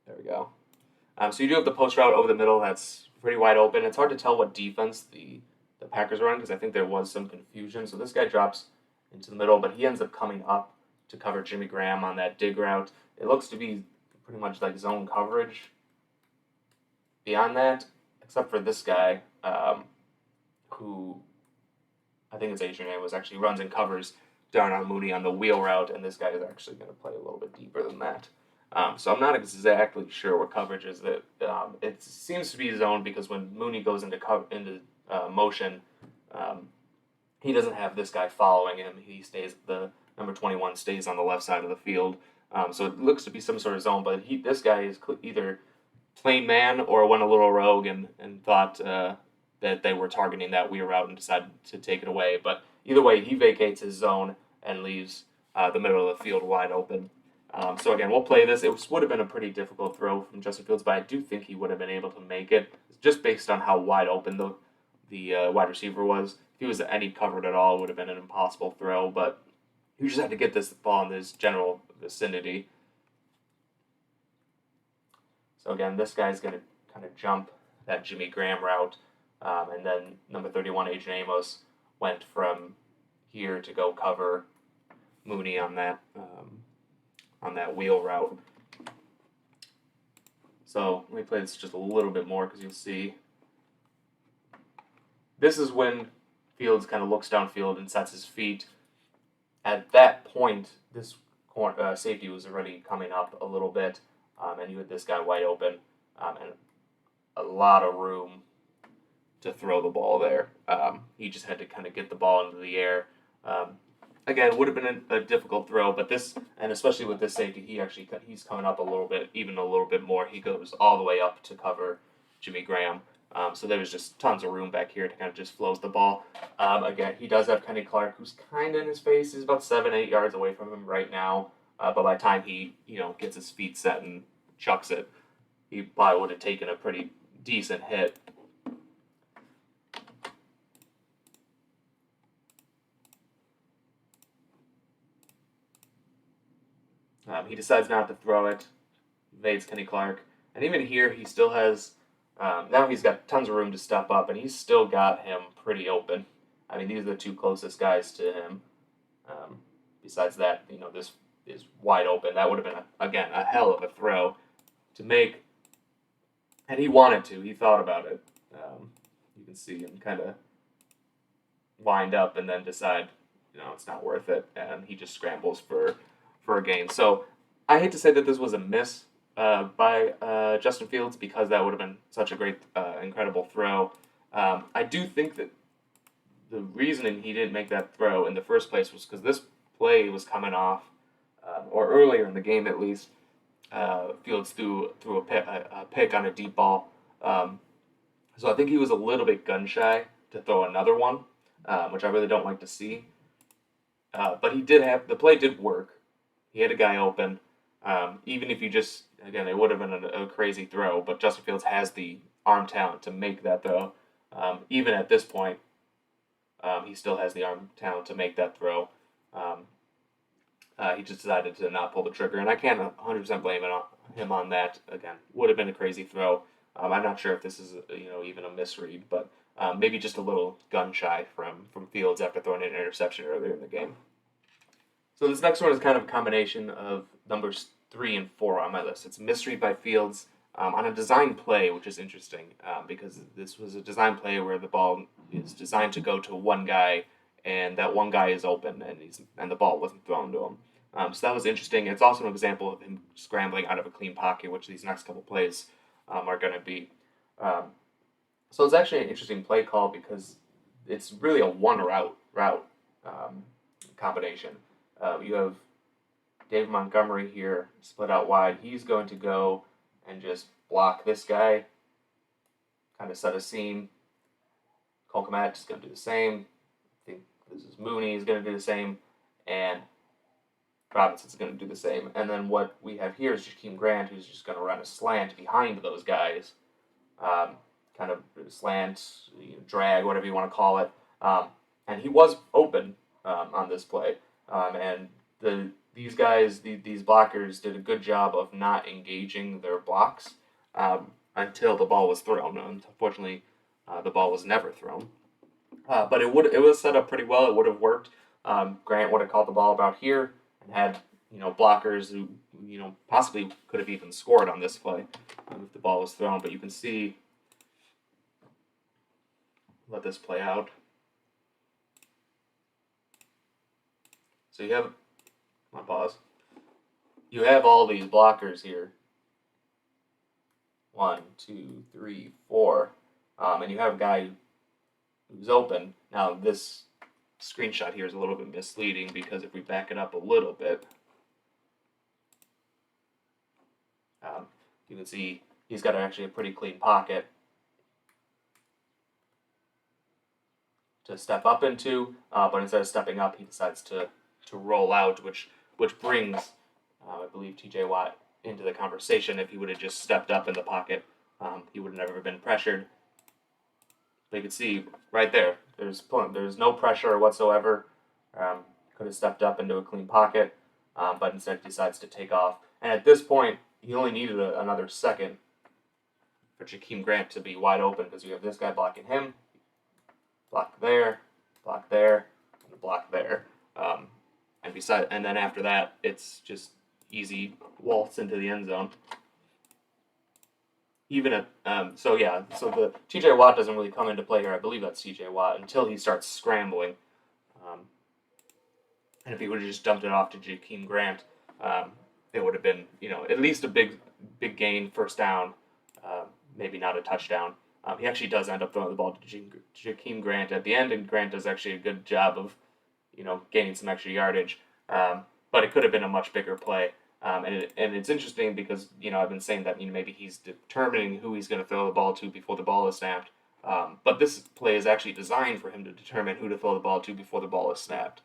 There we go. So you do have the post route over the middle. That's pretty wide open. It's hard to tell what defense the Packers run because I think there was some confusion. So this guy drops into the middle, but he ends up coming up to cover Jimmy Graham on that dig route. It looks to be pretty much like zone coverage. Beyond that, except for this guy, who I think his Asian name was actually runs and covers Darnell Mooney on the wheel route, and this guy is actually going to play a little bit deeper than that. So I'm not exactly sure what coverage is that. It seems to be zone because when Mooney goes into motion, he doesn't have this guy following him. He stays, the number 21 stays on the left side of the field. So it looks to be some sort of zone, but this guy is either plain man or went a little rogue and thought that they were targeting that wheel route and decided to take it away. But either way, he vacates his zone and leaves the middle of the field wide open. So again, we'll play this. It would have been a pretty difficult throw from Justin Fields, but I do think he would have been able to make it just based on how wide open the wide receiver was. If he was any covered at all, it would have been an impossible throw, but you just had to get this ball in this general vicinity. So again, this guy's going to kind of jump that Jimmy Graham route, and then number 31, Adrian Amos, went from here to go cover Mooney on that wheel route. So let me play this just a little bit more because you'll see. This is when Fields kind of looks downfield and sets his feet. At that point, this safety was already coming up a little bit, and you had this guy wide open, and a lot of room to throw the ball there. He just had to kind of get the ball into the air. Again, would have been a difficult throw, but this, and especially with this safety, he's coming up even a little bit more. He goes all the way up to cover Jimmy Graham. So there was just tons of room back here to kind of just float the ball. Again, he does have Kenny Clark, who's kind of in his face. He's about 7-8 yards away from him right now. But by the time he gets his feet set and chucks it, he probably would have taken a pretty decent hit. He decides not to throw it, evades Kenny Clark. And even here, he still has, now he's got tons of room to step up, and he's still got him pretty open. I mean, these are the two closest guys to him. Besides that, this is wide open. That would have been, again, a hell of a throw to make. And he wanted to. He thought about it. You can see him kind of wind up and then decide, it's not worth it, and he just scrambles for a gain. So I hate to say that this was a miss by Justin Fields, because that would have been such a great, incredible throw. I do think that the reason he didn't make that throw in the first place was because this play was coming off, or earlier in the game at least. Fields threw a pick on a deep ball. So I think he was a little bit gun shy to throw another one, which I really don't like to see. But the play did work. He had a guy open. Even if you just, again, it would have been a crazy throw, but Justin Fields has the arm talent to make that throw. Even at this point, he still has the arm talent to make that throw. He just decided to not pull the trigger, and I can't 100% blame him on that. Again, would have been a crazy throw. I'm not sure if this is even a misread, but maybe just a little gun shy from Fields after throwing an interception earlier in the game. So this next one is kind of a combination of numbers 3 and 4 on my list. It's misread by Fields on a design play, which is interesting because this was a design play where the ball is designed to go to one guy, and that one guy is open, and the ball wasn't thrown to him. So that was interesting. It's also an example of him scrambling out of a clean pocket, which these next couple plays are going to be. So it's actually an interesting play call because it's really a one route combination. You have David Montgomery here split out wide. He's going to go and just block this guy, kind of set a scene. Cole Kmet is going to do the same. I think this is Mooney is going to do the same, and Robinson's going to do the same. And then what we have here is Jakeem Grant, who's just going to run a slant behind those guys, kind of slant, drag, whatever you want to call it. And he was open on this play. And these guys, these blockers, did a good job of not engaging their blocks until the ball was thrown. Unfortunately, the ball was never thrown. But it was set up pretty well. It would have worked. Grant would have caught the ball about here and had blockers who possibly could have even scored on this play if the ball was thrown. But you can see, let this play out. So you have, my pause. You have all these blockers here. 1, 2, 3, 4, and you have a guy who's open. Now this screenshot here is a little bit misleading because if we back it up a little bit, you can see he's got actually a pretty clean pocket to step up into, but instead of stepping up, he decides to roll out, which brings, I believe, T.J. Watt into the conversation. If he would have just stepped up in the pocket, he would have never been pressured. But you can see right there, there's no pressure whatsoever. Could have stepped up into a clean pocket, but instead decides to take off. And at this point, he only needed another second for Jakeem Grant to be wide open because you have this guy blocking him, block there, and block there. And then after that, it's just easy waltz into the end zone. Even so the T.J. Watt doesn't really come into play here. I believe that's T.J. Watt until he starts scrambling. And if he would have just dumped it off to Jakeem Grant, it would have been at least a big gain, first down, maybe not a touchdown. He actually does end up throwing the ball to Jakeem Grant at the end, and Grant does actually a good job of gaining some extra yardage. But it could have been a much bigger play. And it's interesting because I've been saying that maybe he's determining who he's going to throw the ball to before the ball is snapped. But this play is actually designed for him to determine who to throw the ball to before the ball is snapped.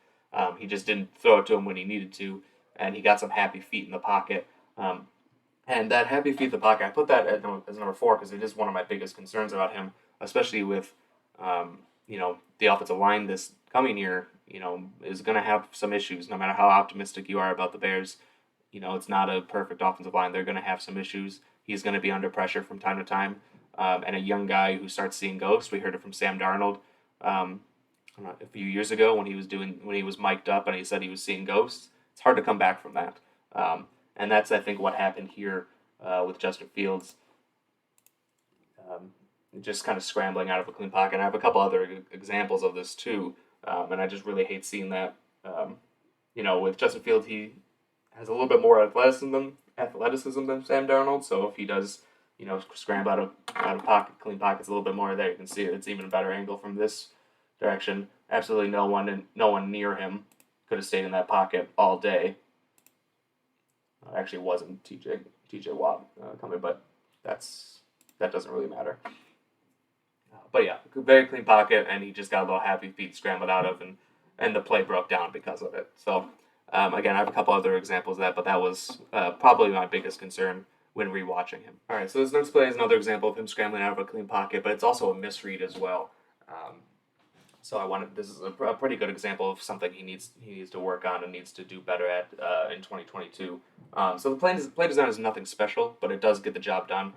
He just didn't throw it to him when he needed to, and he got some happy feet in the pocket. And that happy feet in the pocket, I put that as number 4 because it is one of my biggest concerns about him, especially with the offensive line this coming year. Is going to have some issues no matter how optimistic you are about the Bears. It's not a perfect offensive line. They're going to have some issues. He's going to be under pressure from time to time. And a young guy who starts seeing ghosts. We heard it from Sam Darnold a few years ago when he was mic'd up and he said he was seeing ghosts. It's hard to come back from that. And that's, I think, what happened here with Justin Fields. just kind of scrambling out of a clean pocket. And I have a couple other examples of this too, and I just really hate seeing that. With Justin Fields, he has a little bit more athleticism than Sam Darnold. So if he does, scramble out of clean pockets a little bit more, there you can see it. It's even a better angle from this direction. Absolutely no one near him could have stayed in that pocket all day. Actually, it wasn't TJ Watt coming, but that doesn't really matter. But yeah, very clean pocket, and he just got a little happy feet scrambled out of, and the play broke down because of it. So again, I have a couple other examples of that, but that was probably my biggest concern when rewatching him. All right, so this next play is another example of him scrambling out of a clean pocket, but it's also a misread as well. So this is a pretty good example of something he needs to work on and needs to do better at in 2022. So the play design is nothing special, but it does get the job done,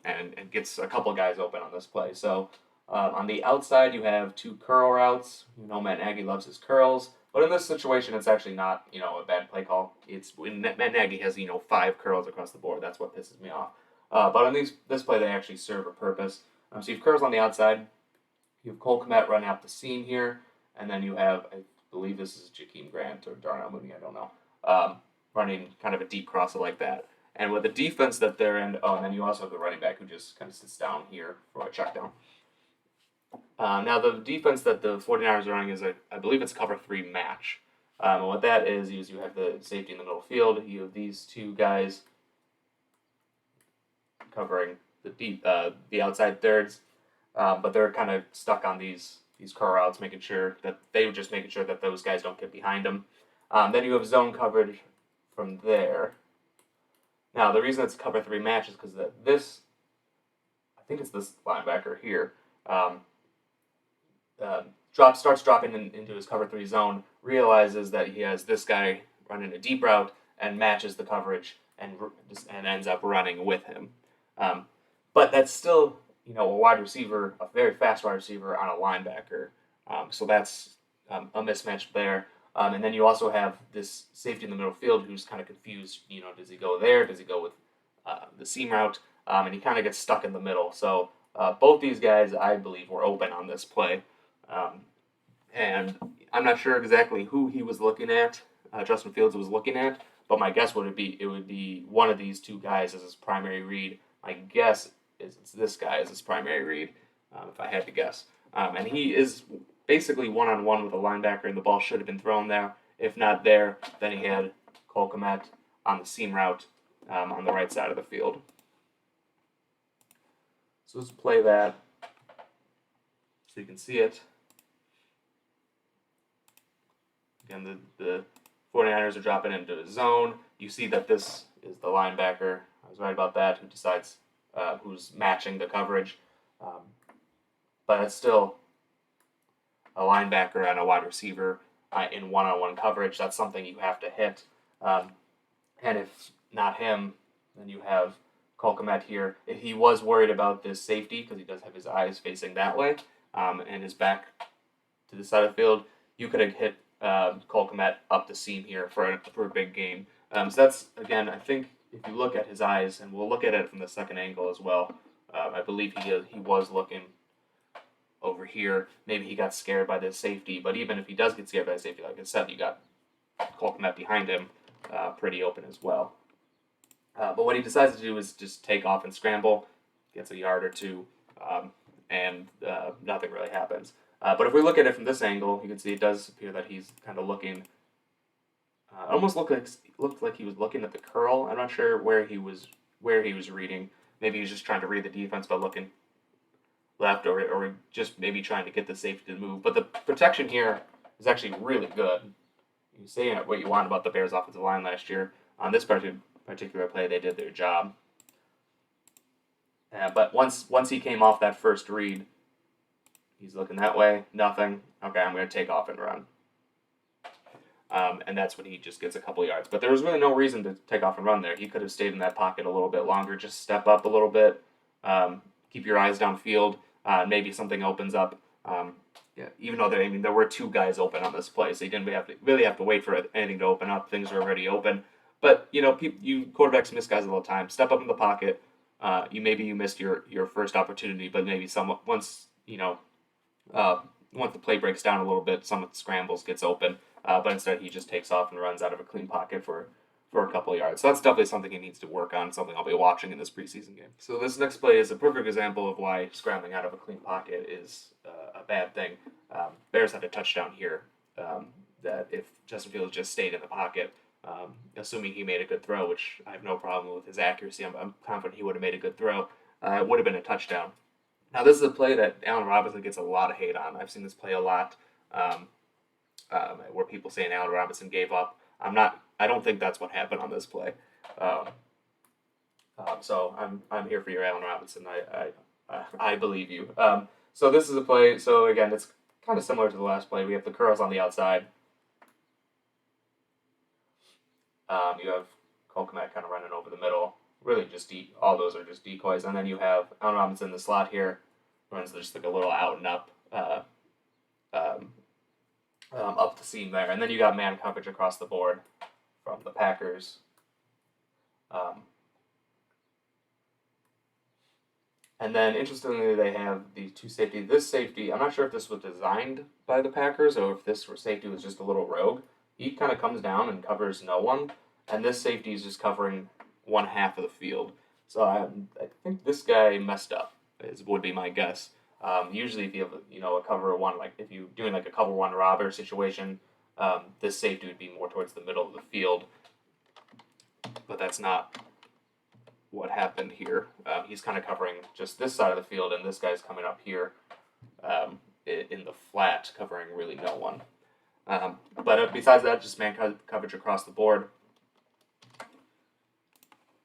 and gets a couple guys open on this play. So on the outside, you have 2 curl routes. Matt Nagy loves his curls, but in this situation, it's actually not a bad play call. It's when Matt Nagy has 5 curls across the board. That's what pisses me off. But on this play, they actually serve a purpose. So you have curls on the outside. You have Cole Kmet running up the seam here, and then you have, I believe this is Jakeem Grant or Darnell Mooney, I don't know, running kind of a deep crosser like that. And with the defense that they're in, and then you also have the running back who just kind of sits down here for a check down. Now, the defense that the 49ers are running is, I believe it's cover 3 match. And what that is you have the safety in the middle field. You have these 2 guys covering the outside thirds. But they're kind of stuck on these curl routes, making sure that those guys don't get behind them. Then you have zone coverage from there. Now, the reason it's cover 3 match is because I think it's this linebacker here, starts dropping into his cover 3 zone, realizes that he has this guy running a deep route and matches the coverage and ends up running with him. But that's still a wide receiver, a very fast wide receiver on a linebacker. So that's a mismatch there. And then you also have this safety in the middle field who's kind of confused. Does he go there? Does he go with the seam route? And he kind of gets stuck in the middle. So both these guys, I believe, were open on this play. And I'm not sure exactly who he was looking at, Justin Fields was looking at, but my guess would be one of these 2 guys as his primary read. My guess it's this guy as his primary read, if I had to guess. And he is basically one-on-one with a linebacker, and the ball should have been thrown there. If not there, then he had Cole Kmet on the seam route on the right side of the field. So let's play that so you can see it. Again, the 49ers are dropping into a zone. You see that this is the linebacker. I was right about that, who decides who's matching the coverage. But it's still a linebacker and a wide receiver in one-on-one coverage. That's something you have to hit. And if not him, then you have Cole Kmet here. If he was worried about this safety, because he does have his eyes facing that way, and his back to the side of the field, you could have hit Cole Kmet up the seam here for a big gain. So that's, again, I think if you look at his eyes, and we'll look at it from the second angle as well, I believe he was looking over here. Maybe he got scared by the safety, but even if he does get scared by the safety, like I said, you got Cole Kmet behind him pretty open as well. But what he decides to do is just take off and scramble, gets a yard or 2, and nothing really happens. But if we look at it from this angle, you can see it does appear that he's kind of looking. Almost looked like he was looking at the curl. I'm not sure where he was reading. Maybe he was just trying to read the defense by looking left, or just maybe trying to get the safety to move. But the protection here is actually really good. You say what you want about the Bears' offensive line last year. On this particular play, they did their job. But once he came off that first read, he's looking that way, nothing. Okay, I'm going to take off and run. And that's when he just gets a couple yards. But there was really no reason to take off and run there. He could have stayed in that pocket a little bit longer, just step up a little bit, keep your eyes downfield, maybe something opens up. Even though there were 2 guys open on this play, so you didn't really have to wait for anything to open up. Things were already open. But, quarterbacks miss guys all the time. Step up in the pocket, You missed your first opportunity, but maybe once the play breaks down a little bit, some of the scrambles gets open, but instead he just takes off and runs out of a clean pocket for a couple of yards. So that's definitely something he needs to work on, something I'll be watching in this preseason game. So this next play is a perfect example of why scrambling out of a clean pocket is a bad thing. Bears had a touchdown here that if Justin Fields just stayed in the pocket, assuming he made a good throw, which I have no problem with his accuracy, I'm confident he would have made a good throw, it would have been a touchdown. Now, this is a play that Allen Robinson gets a lot of hate on. I've seen this play a lot, where people saying Allen Robinson gave up. I don't think that's what happened on this play. So I'm here for your Allen Robinson. I believe you. So this is a play. So again, it's kind of similar to the last play. We have the curls on the outside. You have Cole Kmet kind of running over the middle. Really just all those are just decoys. And then you have Allen Robinson in the slot here. Runs just like a little out and up, up the seam there. And then you got man coverage across the board from the Packers. And then, interestingly, they have these two safeties. This safety, I'm not sure if this was designed by the Packers or if this safety was just a little rogue. He kind of comes down and covers no one, and this safety is just covering one half of the field. So I think this guy messed up, would be my guess. Usually, if you have a cover one, like if you're doing like a cover one robber situation, this safety would be more towards the middle of the field. But that's not what happened here. He's kind of covering just this side of the field, and this guy's coming up here in the flat, covering really no one. But besides that, just man coverage across the board.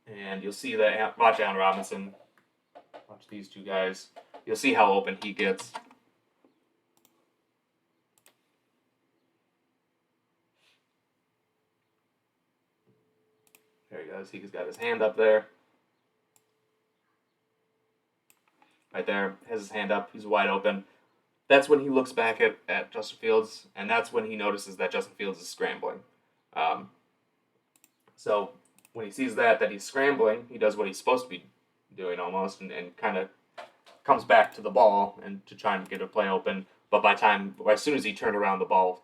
And you'll see that, watch Allen Robinson, watch these two guys. You'll see how open he gets. There he goes. He's got his hand up there. Right there, has his hand up. He's wide open. That's when he looks back at Justin Fields, and that's when he notices that Justin Fields is scrambling. So when he sees that he's scrambling, he does what he's supposed to be doing almost, and kind of comes back to the ball and to try and get a play open. But as soon as he turned around, the ball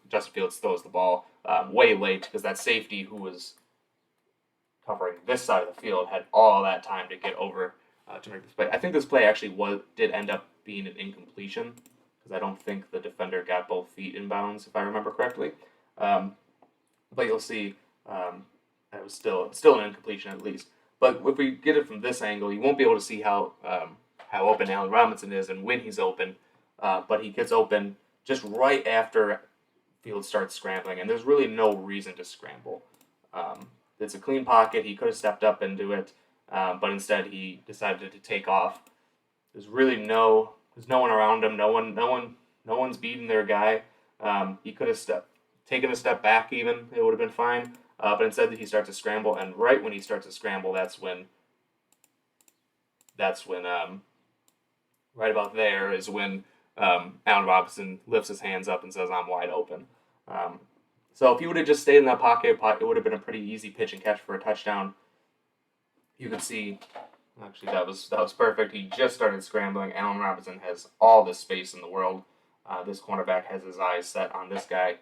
Justin Fields throws the ball way late, because that safety who was covering this side of the field had all that time to get over to make this play. I think this play actually did end up being an incompletion, because I don't think the defender got both feet in bounds, if I remember correctly. But you'll see it was still an incompletion at least. But if we get it from this angle, you won't be able to see how open Allen Robinson is and when he's open. But he gets open just right after Fields starts scrambling, and there's really no reason to scramble. It's a clean pocket. He could have stepped up and do it, but instead he decided to take off. There's no one around him. No one's beating their guy. He could have taken a step back even. It would have been fine. But instead he starts to scramble, and right when he starts to scramble, that's when right about there is when Allen Robinson lifts his hands up and says, "I'm wide open." So if he would have just stayed in that pocket, it would have been a pretty easy pitch and catch for a touchdown. You could see, actually, that was perfect. He just started scrambling. Allen Robinson has all the space in the world. This cornerback has his eyes set on this guy.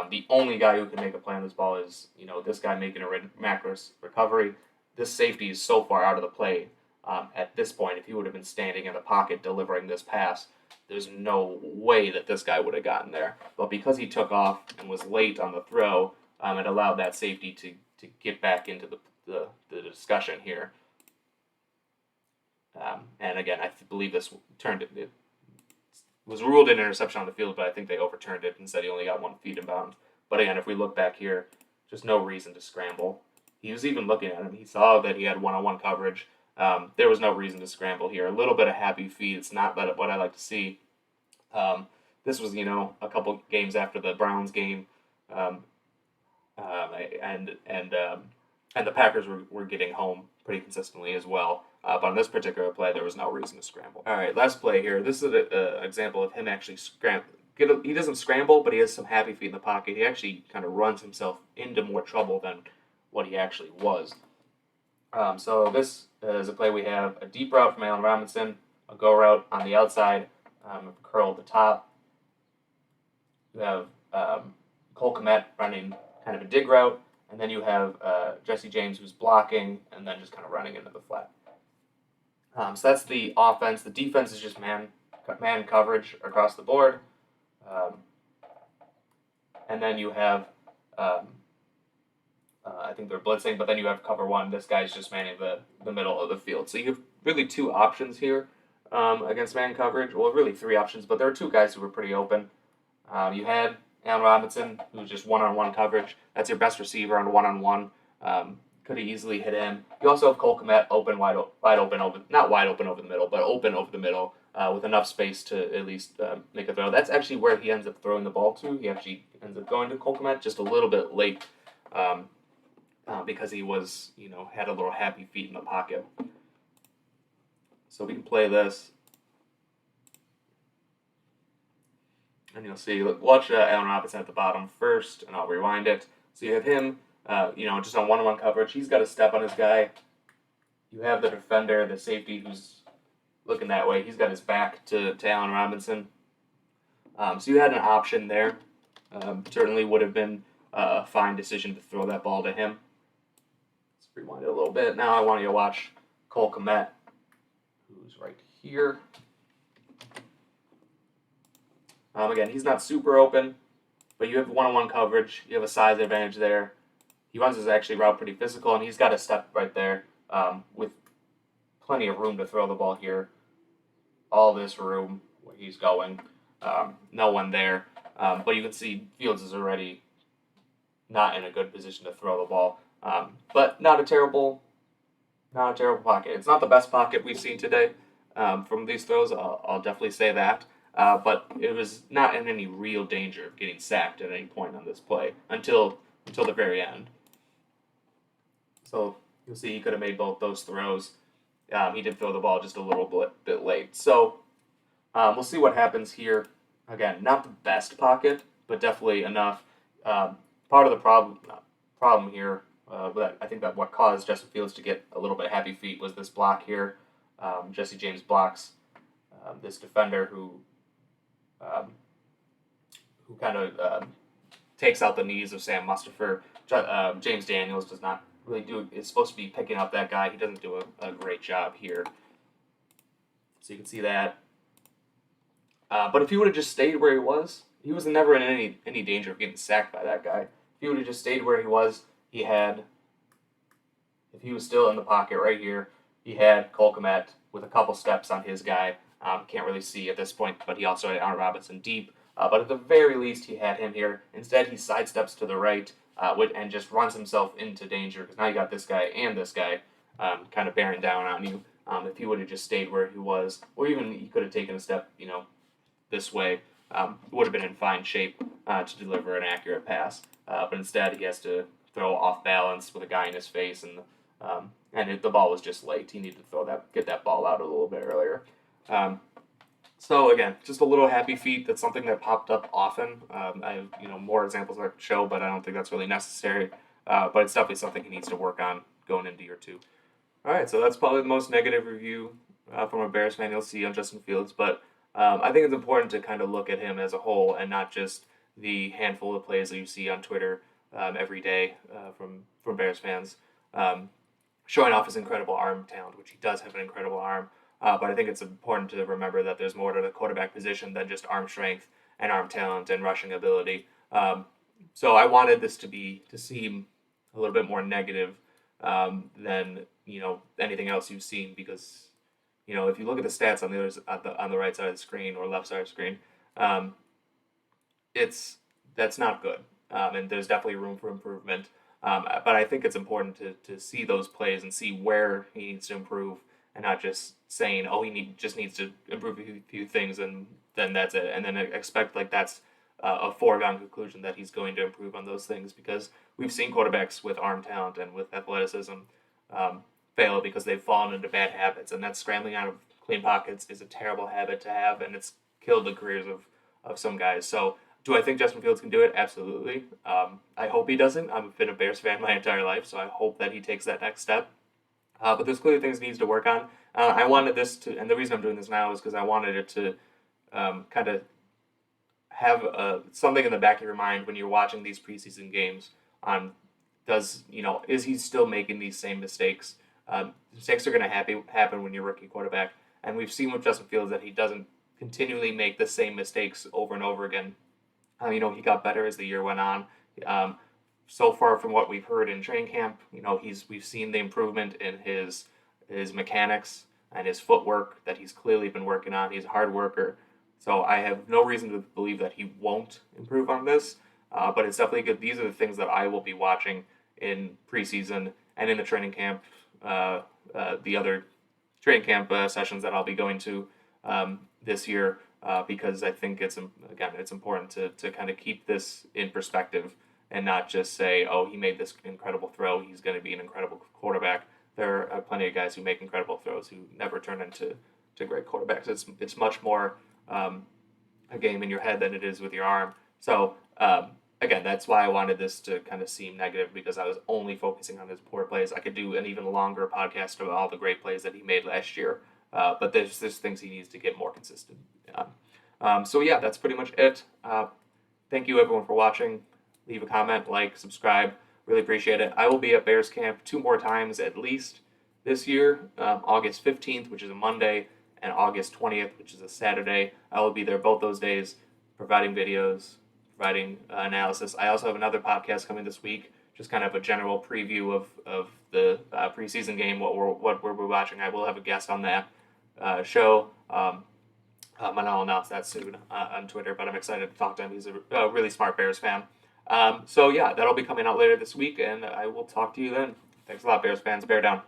The only guy who can make a play on this ball is, this guy making a macros recovery. This safety is so far out of the play at this point. If he would have been standing in the pocket delivering this pass, there's no way that this guy would have gotten there. But because he took off and was late on the throw, it allowed that safety to get back into the discussion here. And again, I believe this it was ruled an interception on the field, but I think they overturned it and said he only got 1 feet in bounds. But again, if we look back here, just no reason to scramble. He was even looking at him. He saw that he had one-on-one coverage. There was no reason to scramble here. A little bit of happy feet. It's not what I like to see. This was, a couple games after the Browns game, and the Packers were getting home pretty consistently as well. But on this particular play, there was no reason to scramble. All right, last play here. This is an example of him actually he doesn't scramble, but he has some happy feet in the pocket. He actually kind of runs himself into more trouble than what he actually was. So this is a play we have a deep route from Allen Robinson, a go route on the outside, a curl at the top. You have Cole Kmet running kind of a dig route, and then you have Jesse James who's blocking and then just kind of running into the flat. So that's the offense. The defense is just man coverage across the board. And then you have, I think they're blitzing, but then you have cover one. This guy's just manning the middle of the field. So you have really two options here against man coverage. Well, really three options, but there are two guys who were pretty open. You had Allen Robinson, who's just one-on-one coverage. That's your best receiver on one-on-one. Could have easily hit him. You also have Cole Kmet wide open not wide open over the middle, but open over the middle with enough space to at least make a throw. That's actually where he ends up throwing the ball to. He actually ends up going to Cole Kmet just a little bit late because he was, had a little happy feet in the pocket. So we can play this. And you'll see, look, watch Allen Robinson at the bottom first, and I'll rewind it. So you have him, just on one-on-one coverage. He's got to step on his guy. You have the defender, the safety, who's looking that way. He's got his back to Allen Robinson. So you had an option there. Certainly would have been a fine decision to throw that ball to him. Let's rewind it a little bit. Now I want you to watch Cole Kmet, who's right here. Again, he's not super open, but you have one-on-one coverage. You have a size advantage there. He runs his actually route pretty physical, and he's got a step right there with plenty of room to throw the ball here. All this room where he's going. No one there. But you can see Fields is already not in a good position to throw the ball. But not a terrible pocket. It's not the best pocket we've seen today from these throws. I'll definitely say that. But it was not in any real danger of getting sacked at any point on this play until the very end. So you'll see he could have made both those throws. He did throw the ball just a little bit late. So we'll see what happens here. Again, not the best pocket, but definitely enough. Part of the problem here, but I think that what caused Justin Fields to get a little bit happy feet was this block here. Jesse James blocks this defender who kind of takes out the knees of Sam Mustipher. James Daniels does not really is supposed to be picking up that guy. He doesn't do a great job here. So you can see that. But if he would have just stayed where he was never in any danger of getting sacked by that guy. If he would have just stayed where he was, if he was still in the pocket right here, he had Cole Kmet with a couple steps on his guy. Can't really see at this point, but he also had Allen Robinson deep. But at the very least, he had him here. Instead, he sidesteps to the right and just runs himself into danger because now you got this guy and this guy kind of bearing down on you. If he would have just stayed where he was, or even he could have taken a step, this way, would have been in fine shape to deliver an accurate pass. But instead, he has to throw off balance with a guy in his face, and the ball was just late. He needed to get that ball out a little bit earlier. So again, just a little happy feet. That's something that popped up often. I have more examples I could show, but I don't think that's really necessary. But it's definitely something he needs to work on going into year 2. All right, so that's probably the most negative review from a Bears fan you'll see on Justin Fields. But I think it's important to kind of look at him as a whole and not just the handful of plays that you see on Twitter every day from Bears fans showing off his incredible arm talent, which he does have an incredible arm. But I think it's important to remember that there's more to the quarterback position than just arm strength and arm talent and rushing ability. So I wanted this to seem a little bit more negative than anything else you've seen, because if you look at the stats on the right side of the screen or left side of the screen, that's not good, and there's definitely room for improvement. But I think it's important to see those plays and see where he needs to improve, and not just saying, he just needs to improve a few things and then that's it, and then expect like that's a foregone conclusion that he's going to improve on those things, because we've seen quarterbacks with arm talent and with athleticism fail because they've fallen into bad habits, and that scrambling out of clean pockets is a terrible habit to have, and it's killed the careers of some guys. So do I think Justin Fields can do it? Absolutely. I hope he doesn't. I've been a Bears fan my entire life, so I hope that he takes that next step. But there's clearly things he needs to work on. I wanted this to, and the reason I'm doing this now is because I wanted it to kind of have something in the back of your mind when you're watching these preseason games on is he still making these same mistakes? Mistakes are going to happen when you're a rookie quarterback, and we've seen with Justin Fields that he doesn't continually make the same mistakes over and over again. He got better as the year went on. So far from what we've heard in training camp, we've seen the improvement in his mechanics and his footwork that he's clearly been working on. He's a hard worker. So I have no reason to believe that he won't improve on this, but it's definitely good. These are the things that I will be watching in preseason and in the training camp, the other training camp sessions that I'll be going to this year, because I think it's important to kind of keep this in perspective and not just say, oh, he made this incredible throw, he's going to be an incredible quarterback. There are plenty of guys who make incredible throws who never turn into great quarterbacks. It's much more a game in your head than it is with your arm. So again, that's why I wanted this to kind of seem negative, because I was only focusing on his poor plays. I could do an even longer podcast about all the great plays that he made last year, but there's things he needs to get more consistent. So yeah, that's pretty much it. Thank you everyone for watching. Leave a comment, like, subscribe. Really appreciate it. I will be at Bears camp 2 more times at least this year, August 15th, which is a Monday, and August 20th, which is a Saturday. I will be there both those days, providing videos, providing analysis. I also have another podcast coming this week, just kind of a general preview of the preseason game, what we're watching. I will have a guest on that show, and I'll announce that soon on Twitter, but I'm excited to talk to him. He's a really smart Bears fan. So yeah, that'll be coming out later this week, and I will talk to you then. Thanks a lot, Bears fans. Bear down.